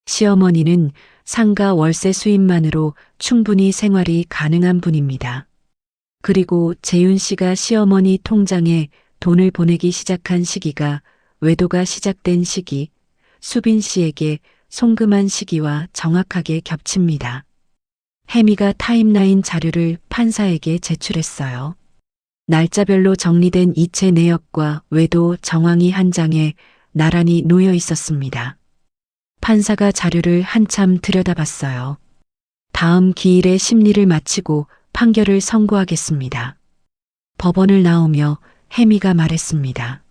시어머니는 상가 월세 수입만으로 충분히 생활이 가능한 분입니다. 그리고 재윤 씨가 시어머니 통장에 돈을 보내기 시작한 시기가 외도가 시작된 시기, 수빈 씨에게 송금한 시기와 정확하게 겹칩니다. 혜미가 타임라인 자료를 판사에게 제출했어요. 날짜별로 정리된 이체 내역과 외도 정황이 한 장에 나란히 놓여 있었습니다. 판사가 자료를 한참 들여다봤어요. 다음 기일에 심리를 마치고 판결을 선고하겠습니다. 법원을 나오며 혜미가 말했습니다.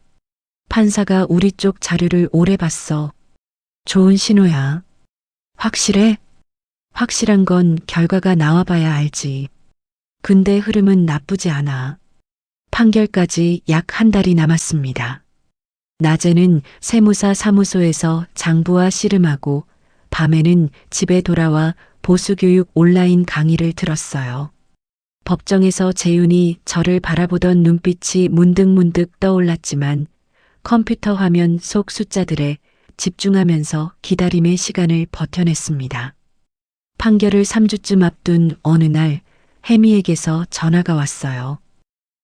판사가 우리 쪽 자료를 오래 봤어. 좋은 신호야. 확실해? 확실한 건 결과가 나와봐야 알지. 근데 흐름은 나쁘지 않아. 판결까지 약 한 달이 남았습니다. 낮에는 세무사 사무소에서 장부와 씨름하고 밤에는 집에 돌아와 보수교육 온라인 강의를 들었어요. 법정에서 재윤이 저를 바라보던 눈빛이 문득문득 떠올랐지만 컴퓨터 화면 속 숫자들에 집중하면서 기다림의 시간을 버텨냈습니다. 판결을 3주쯤 앞둔 어느 날 혜미에게서 전화가 왔어요.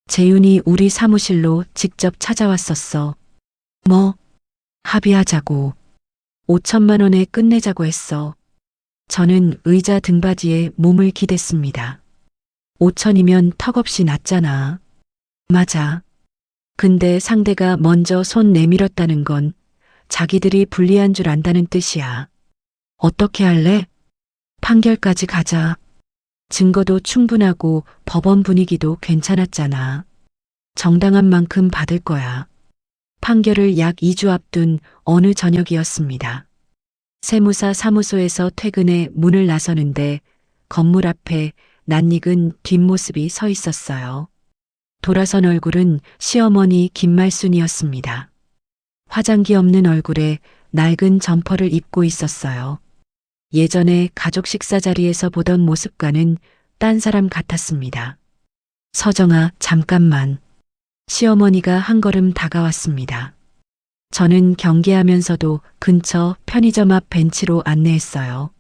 재윤이 우리 사무실로 직접 찾아왔었어. 뭐? 합의하자고. 5천만 원에 끝내자고 했어. 저는 의자 등받이에 몸을 기댔습니다. 5천이면 턱없이 낮잖아. 맞아. 근데 상대가 먼저 손 내밀었다는 건 자기들이 불리한 줄 안다는 뜻이야. 어떻게 할래? 판결까지 가자. 증거도 충분하고 법원 분위기도 괜찮았잖아. 정당한 만큼 받을 거야. 판결을 약 2주 앞둔 어느 저녁이었습니다. 세무사 사무소에서 퇴근해 문을 나서는데 건물 앞에 낯익은 뒷모습이 서 있었어요. 돌아선 얼굴은 시어머니 김말순이었습니다. 화장기 없는 얼굴에 낡은 점퍼를 입고 있었어요. 예전에 가족 식사 자리에서 보던 모습과는 딴 사람 같았습니다. 서정아, 잠깐만. 시어머니가 한 걸음 다가왔습니다. 저는 경계하면서도 근처 편의점 앞 벤치로 안내했어요.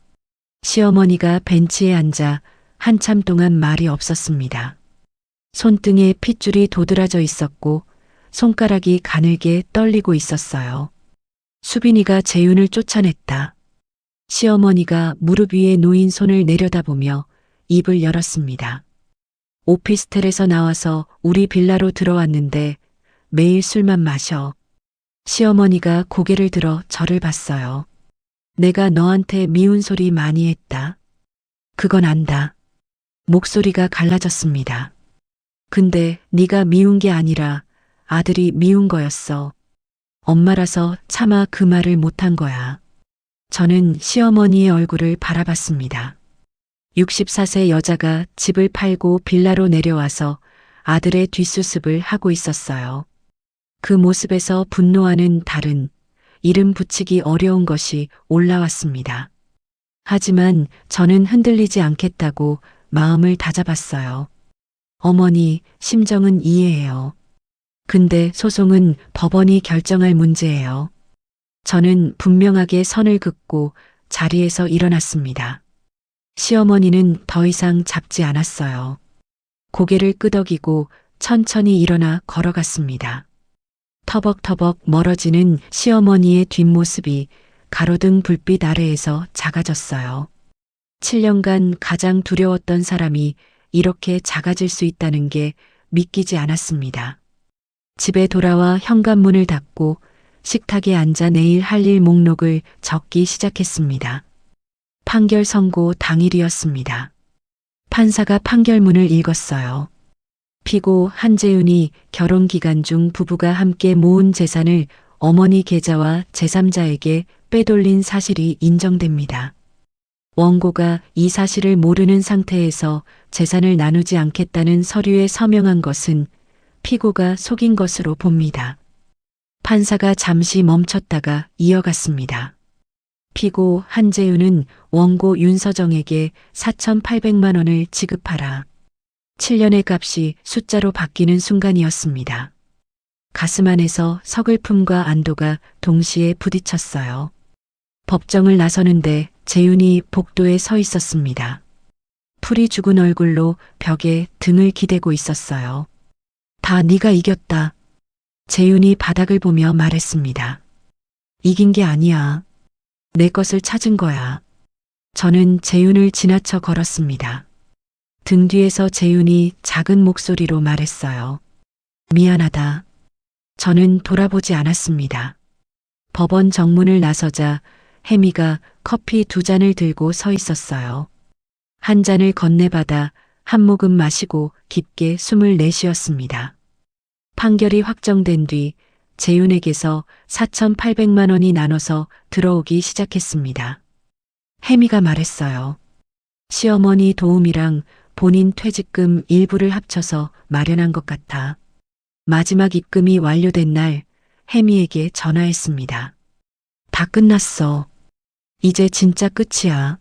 시어머니가 벤치에 앉아 한참 동안 말이 없었습니다. 손등에 핏줄이 도드라져 있었고 손가락이 가늘게 떨리고 있었어요. 수빈이가 재윤을 쫓아냈다. 시어머니가 무릎 위에 놓인 손을 내려다보며 입을 열었습니다. 오피스텔에서 나와서 우리 빌라로 들어왔는데 매일 술만 마셔. 시어머니가 고개를 들어 저를 봤어요. 내가 너한테 미운 소리 많이 했다. 그건 안다. 목소리가 갈라졌습니다. 근데 네가 미운 게 아니라 아들이 미운 거였어. 엄마라서 차마 그 말을 못한 거야. 저는 시어머니의 얼굴을 바라봤습니다. 64세 여자가 집을 팔고 빌라로 내려와서 아들의 뒷수습을 하고 있었어요. 그 모습에서 분노하는 다른, 이름 붙이기 어려운 것이 올라왔습니다. 하지만 저는 흔들리지 않겠다고 마음을 다잡았어요. 어머니, 심정은 이해해요. 근데 소송은 법원이 결정할 문제예요. 저는 분명하게 선을 긋고 자리에서 일어났습니다. 시어머니는 더 이상 잡지 않았어요. 고개를 끄덕이고 천천히 일어나 걸어갔습니다. 터벅터벅 멀어지는 시어머니의 뒷모습이 가로등 불빛 아래에서 작아졌어요. 7년간 가장 두려웠던 사람이 이렇게 작아질 수 있다는 게 믿기지 않았습니다. 집에 돌아와 현관문을 닫고 식탁에 앉아 내일 할 일 목록을 적기 시작했습니다. 판결 선고 당일이었습니다. 판사가 판결문을 읽었어요. 피고 한재윤이 결혼 기간 중 부부가 함께 모은 재산을 어머니 계좌와 제3자에게 빼돌린 사실이 인정됩니다. 원고가 이 사실을 모르는 상태에서 재산을 나누지 않겠다는 서류에 서명한 것은 피고가 속인 것으로 봅니다. 판사가 잠시 멈췄다가 이어갔습니다. 피고 한재윤은 원고 윤서정에게 4,800만 원을 지급하라. 7년의 값이 숫자로 바뀌는 순간이었습니다. 가슴 안에서 서글픔과 안도가 동시에 부딪혔어요. 법정을 나서는데 재윤이 복도에 서 있었습니다. 풀이 죽은 얼굴로 벽에 등을 기대고 있었어요. 다 네가 이겼다. 재윤이 바닥을 보며 말했습니다. 이긴 게 아니야. 내 것을 찾은 거야. 저는 재윤을 지나쳐 걸었습니다. 등 뒤에서 재윤이 작은 목소리로 말했어요. 미안하다. 저는 돌아보지 않았습니다. 법원 정문을 나서자 혜미가 커피 2잔을 들고 서 있었어요. 한 잔을 건네받아 한 모금 마시고 깊게 숨을 내쉬었습니다. 판결이 확정된 뒤 재윤에게서 4,800만 원이 나눠서 들어오기 시작했습니다. 혜미가 말했어요. 시어머니 도움이랑 본인 퇴직금 일부를 합쳐서 마련한 것 같아. 마지막 입금이 완료된 날 혜미에게 전화했습니다. 다 끝났어. 이제 진짜 끝이야.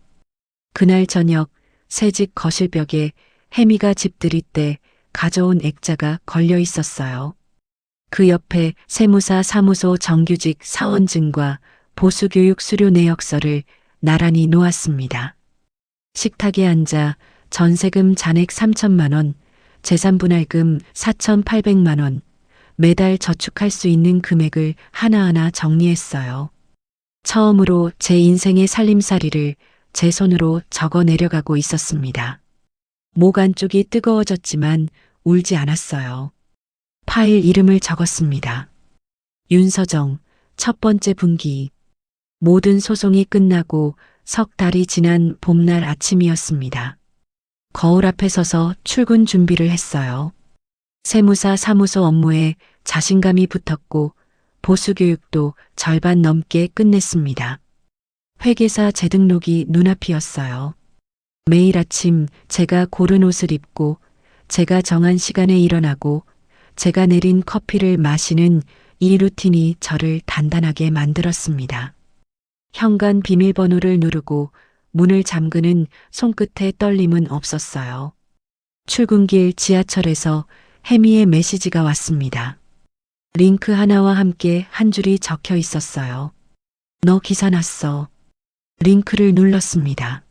그날 저녁 새집 거실벽에 혜미가 집 들일 때 가져온 액자가 걸려 있었어요. 그 옆에 세무사 사무소 정규직 사원증과 보수교육 수료 내역서를 나란히 놓았습니다. 식탁에 앉아 전세금 잔액 3천만 원, 재산분할금 4,800만 원, 매달 저축할 수 있는 금액을 하나하나 정리했어요. 처음으로 제 인생의 살림살이를 제 손으로 적어 내려가고 있었습니다. 목 안쪽이 뜨거워졌지만 울지 않았어요. 파일 이름을 적었습니다. 윤서정, 첫 번째 분기. 모든 소송이 끝나고 석 달이 지난 봄날 아침이었습니다. 거울 앞에 서서 출근 준비를 했어요. 세무사 사무소 업무에 자신감이 붙었고 보수교육도 절반 넘게 끝냈습니다. 회계사 재등록이 눈앞이었어요. 매일 아침 제가 고른 옷을 입고 제가 정한 시간에 일어나고 제가 내린 커피를 마시는 이 루틴이 저를 단단하게 만들었습니다. 현관 비밀번호를 누르고 문을 잠그는 손끝에 떨림은 없었어요. 출근길 지하철에서 혜미의 메시지가 왔습니다. 링크 하나와 함께 한 줄이 적혀 있었어요. 너 기사 났어. 링크를 눌렀습니다.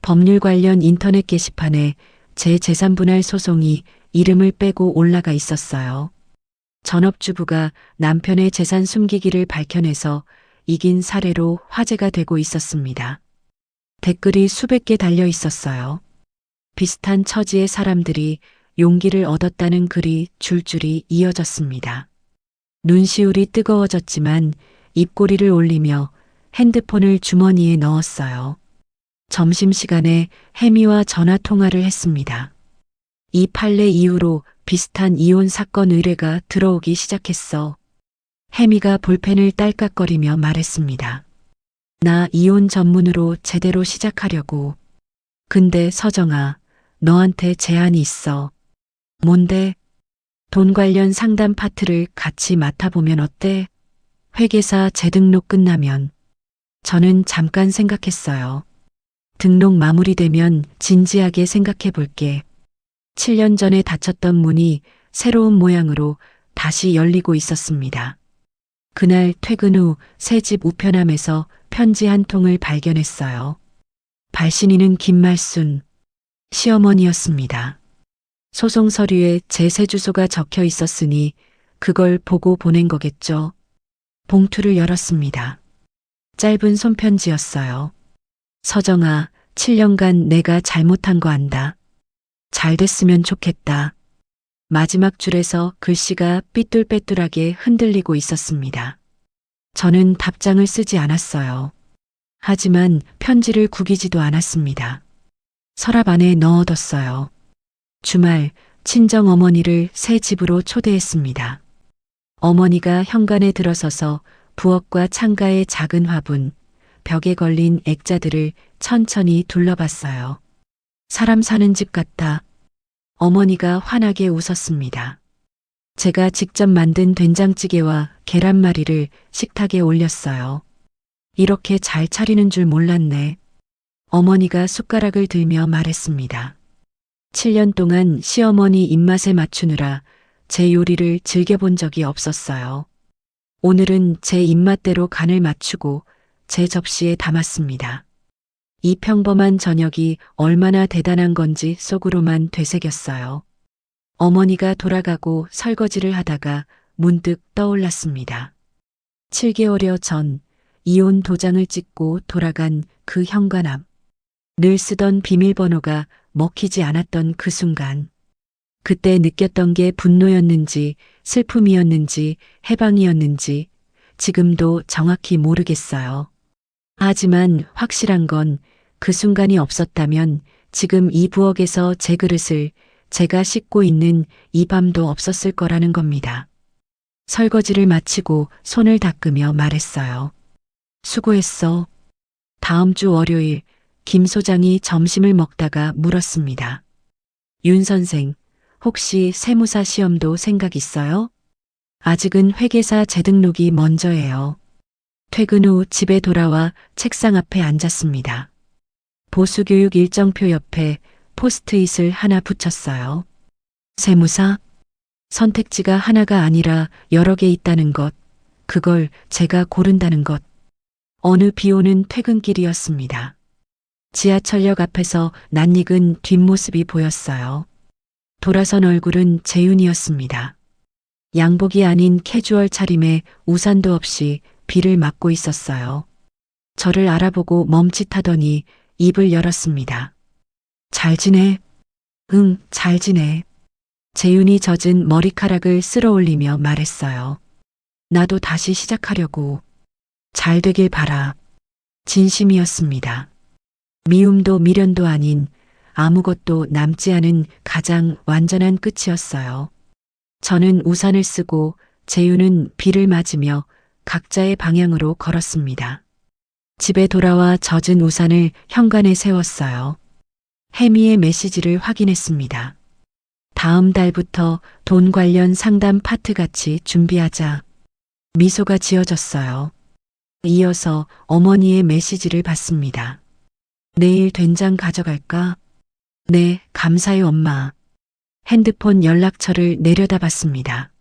법률 관련 인터넷 게시판에 제 재산분할 소송이 이름을 빼고 올라가 있었어요. 전업주부가 남편의 재산 숨기기를 밝혀내서 이긴 사례로 화제가 되고 있었습니다. 댓글이 수백 개 달려 있었어요. 비슷한 처지의 사람들이 용기를 얻었다는 글이 줄줄이 이어졌습니다. 눈시울이 뜨거워졌지만 입꼬리를 올리며 핸드폰을 주머니에 넣었어요. 점심시간에 혜미와 전화 통화를 했습니다. 이 판례 이후로 비슷한 이혼 사건 의뢰가 들어오기 시작했어. 혜미가 볼펜을 딸깍거리며 말했습니다. 나 이혼 전문으로 제대로 시작하려고. 근데 서정아, 너한테 제안이 있어. 뭔데? 돈 관련 상담 파트를 같이 맡아보면 어때? 회계사 재등록 끝나면. 저는 잠깐 생각했어요. 등록 마무리되면 진지하게 생각해 볼게. 7년 전에 닫혔던 문이 새로운 모양으로 다시 열리고 있었습니다. 그날 퇴근 후 새 집 우편함에서 편지 한 통을 발견했어요. 발신인은 김말순 시어머니였습니다. 소송 서류에 제 새 주소가 적혀 있었으니 그걸 보고 보낸 거겠죠. 봉투를 열었습니다. 짧은 손편지였어요. 서정아, 7년간 내가 잘못한 거 안다. 잘 됐으면 좋겠다. 마지막 줄에서 글씨가 삐뚤빼뚤하게 흔들리고 있었습니다. 저는 답장을 쓰지 않았어요. 하지만 편지를 구기지도 않았습니다. 서랍 안에 넣어뒀어요. 주말 친정 어머니를 새 집으로 초대했습니다. 어머니가 현관에 들어서서 부엌과 창가의 작은 화분, 벽에 걸린 액자들을 천천히 둘러봤어요. 사람 사는 집 같다. 어머니가 환하게 웃었습니다. 제가 직접 만든 된장찌개와 계란말이를 식탁에 올렸어요. 이렇게 잘 차리는 줄 몰랐네. 어머니가 숟가락을 들며 말했습니다. 7년 동안 시어머니 입맛에 맞추느라 제 요리를 즐겨본 적이 없었어요. 오늘은 제 입맛대로 간을 맞추고 제 접시에 담았습니다. 이 평범한 저녁이 얼마나 대단한 건지 속으로만 되새겼어요. 어머니가 돌아가고 설거지를 하다가 문득 떠올랐습니다. 7개월여 전 이혼 도장을 찍고 돌아간 그 현관 앞. 늘 쓰던 비밀번호가 먹히지 않았던 그 순간. 그때 느꼈던 게 분노였는지 슬픔이었는지 해방이었는지 지금도 정확히 모르겠어요. 하지만 확실한 건 그 순간이 없었다면 지금 이 부엌에서 제 그릇을 제가 씻고 있는 이 밤도 없었을 거라는 겁니다. 설거지를 마치고 손을 닦으며 말했어요. 수고했어. 다음 주 월요일 김 소장이 점심을 먹다가 물었습니다. 윤 선생, 혹시 세무사 시험도 생각 있어요? 아직은 회계사 재등록이 먼저예요. 퇴근 후 집에 돌아와 책상 앞에 앉았습니다. 보수교육 일정표 옆에 포스트잇을 하나 붙였어요. 세무사? 선택지가 하나가 아니라 여러 개 있다는 것, 그걸 제가 고른다는 것. 어느 비 오는 퇴근길이었습니다. 지하철역 앞에서 낯익은 뒷모습이 보였어요. 돌아선 얼굴은 재윤이었습니다. 양복이 아닌 캐주얼 차림에 우산도 없이 비를 맞고 있었어요. 저를 알아보고 멈칫하더니 입을 열었습니다. 잘 지내? 응, 잘 지내. 재윤이 젖은 머리카락을 쓸어 올리며 말했어요. 나도 다시 시작하려고. 잘 되길 바라. 진심이었습니다. 미움도 미련도 아닌 아무것도 남지 않은 가장 완전한 끝이었어요. 저는 우산을 쓰고 재윤은 비를 맞으며 각자의 방향으로 걸었습니다. 집에 돌아와 젖은 우산을 현관에 세웠어요. 혜미의 메시지를 확인했습니다. 다음 달부터 돈 관련 상담 파트 같이 준비하자. 미소가 지어졌어요. 이어서 어머니의 메시지를 받습니다. 내일 된장 가져갈까? 네, 감사해요 엄마. 핸드폰 연락처를 내려다봤습니다.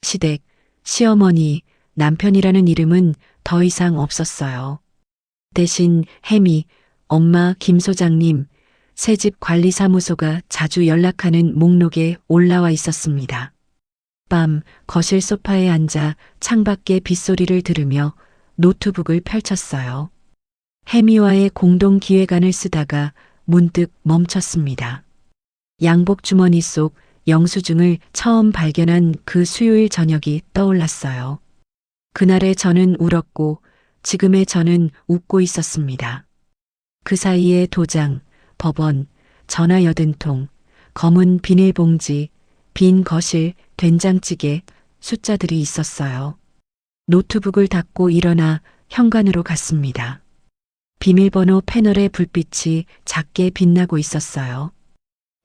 시댁, 시어머니, 남편이라는 이름은 더 이상 없었어요. 대신 혜미, 엄마, 김 소장님, 새집 관리사무소가 자주 연락하는 목록에 올라와 있었습니다. 밤 거실 소파에 앉아 창밖의 빗소리를 들으며 노트북을 펼쳤어요. 혜미와의 공동 기획안을 쓰다가 문득 멈췄습니다. 양복 주머니 속 영수증을 처음 발견한 그 수요일 저녁이 떠올랐어요. 그날의 저는 울었고 지금의 저는 웃고 있었습니다. 그 사이에 도장, 법원, 전화 80통, 검은 비닐봉지, 빈 거실, 된장찌개, 숫자들이 있었어요. 노트북을 닫고 일어나 현관으로 갔습니다. 비밀번호 패널의 불빛이 작게 빛나고 있었어요.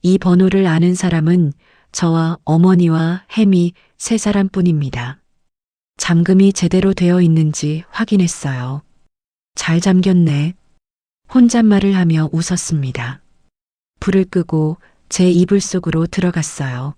이 번호를 아는 사람은 저와 어머니와 혜미 세 사람뿐입니다. 잠금이 제대로 되어 있는지 확인했어요. 잘 잠겼네. 혼잣말을 하며 웃었습니다. 불을 끄고 제 이불 속으로 들어갔어요.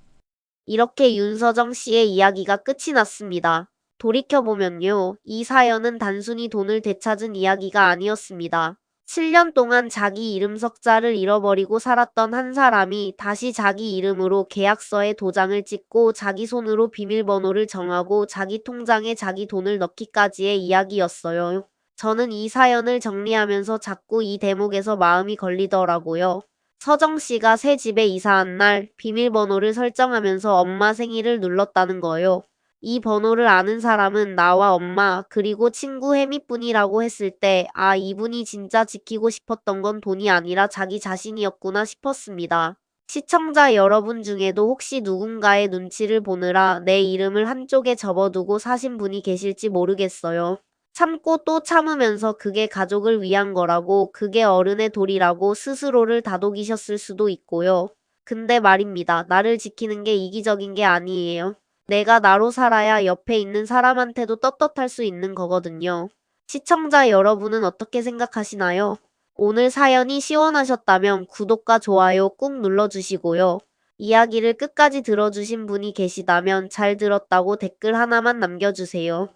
이렇게 윤서정 씨의 이야기가 끝이 났습니다. 돌이켜보면요, 이 사연은 단순히 돈을 되찾은 이야기가 아니었습니다. 7년 동안 자기 이름 석자를 잃어버리고 살았던 한 사람이 다시 자기 이름으로 계약서에 도장을 찍고 자기 손으로 비밀번호를 정하고 자기 통장에 자기 돈을 넣기까지의 이야기였어요. 저는 이 사연을 정리하면서 자꾸 이 대목에서 마음이 걸리더라고요. 서정 씨가 새 집에 이사한 날 비밀번호를 설정하면서 엄마 생일을 눌렀다는 거요. 이 번호를 아는 사람은 나와 엄마 그리고 친구 혜미뿐이라고 했을 때 아, 이분이 진짜 지키고 싶었던 건 돈이 아니라 자기 자신이었구나 싶었습니다. 시청자 여러분 중에도 혹시 누군가의 눈치를 보느라 내 이름을 한쪽에 접어두고 사신 분이 계실지 모르겠어요. 참고 또 참으면서 그게 가족을 위한 거라고, 그게 어른의 도리라고 스스로를 다독이셨을 수도 있고요. 근데 말입니다. 나를 지키는 게 이기적인 게 아니에요. 내가 나로 살아야 옆에 있는 사람한테도 떳떳할 수 있는 거거든요. 시청자 여러분은 어떻게 생각하시나요? 오늘 사연이 시원하셨다면 구독과 좋아요 꾹 눌러주시고요. 이야기를 끝까지 들어주신 분이 계시다면 잘 들었다고 댓글 하나만 남겨주세요.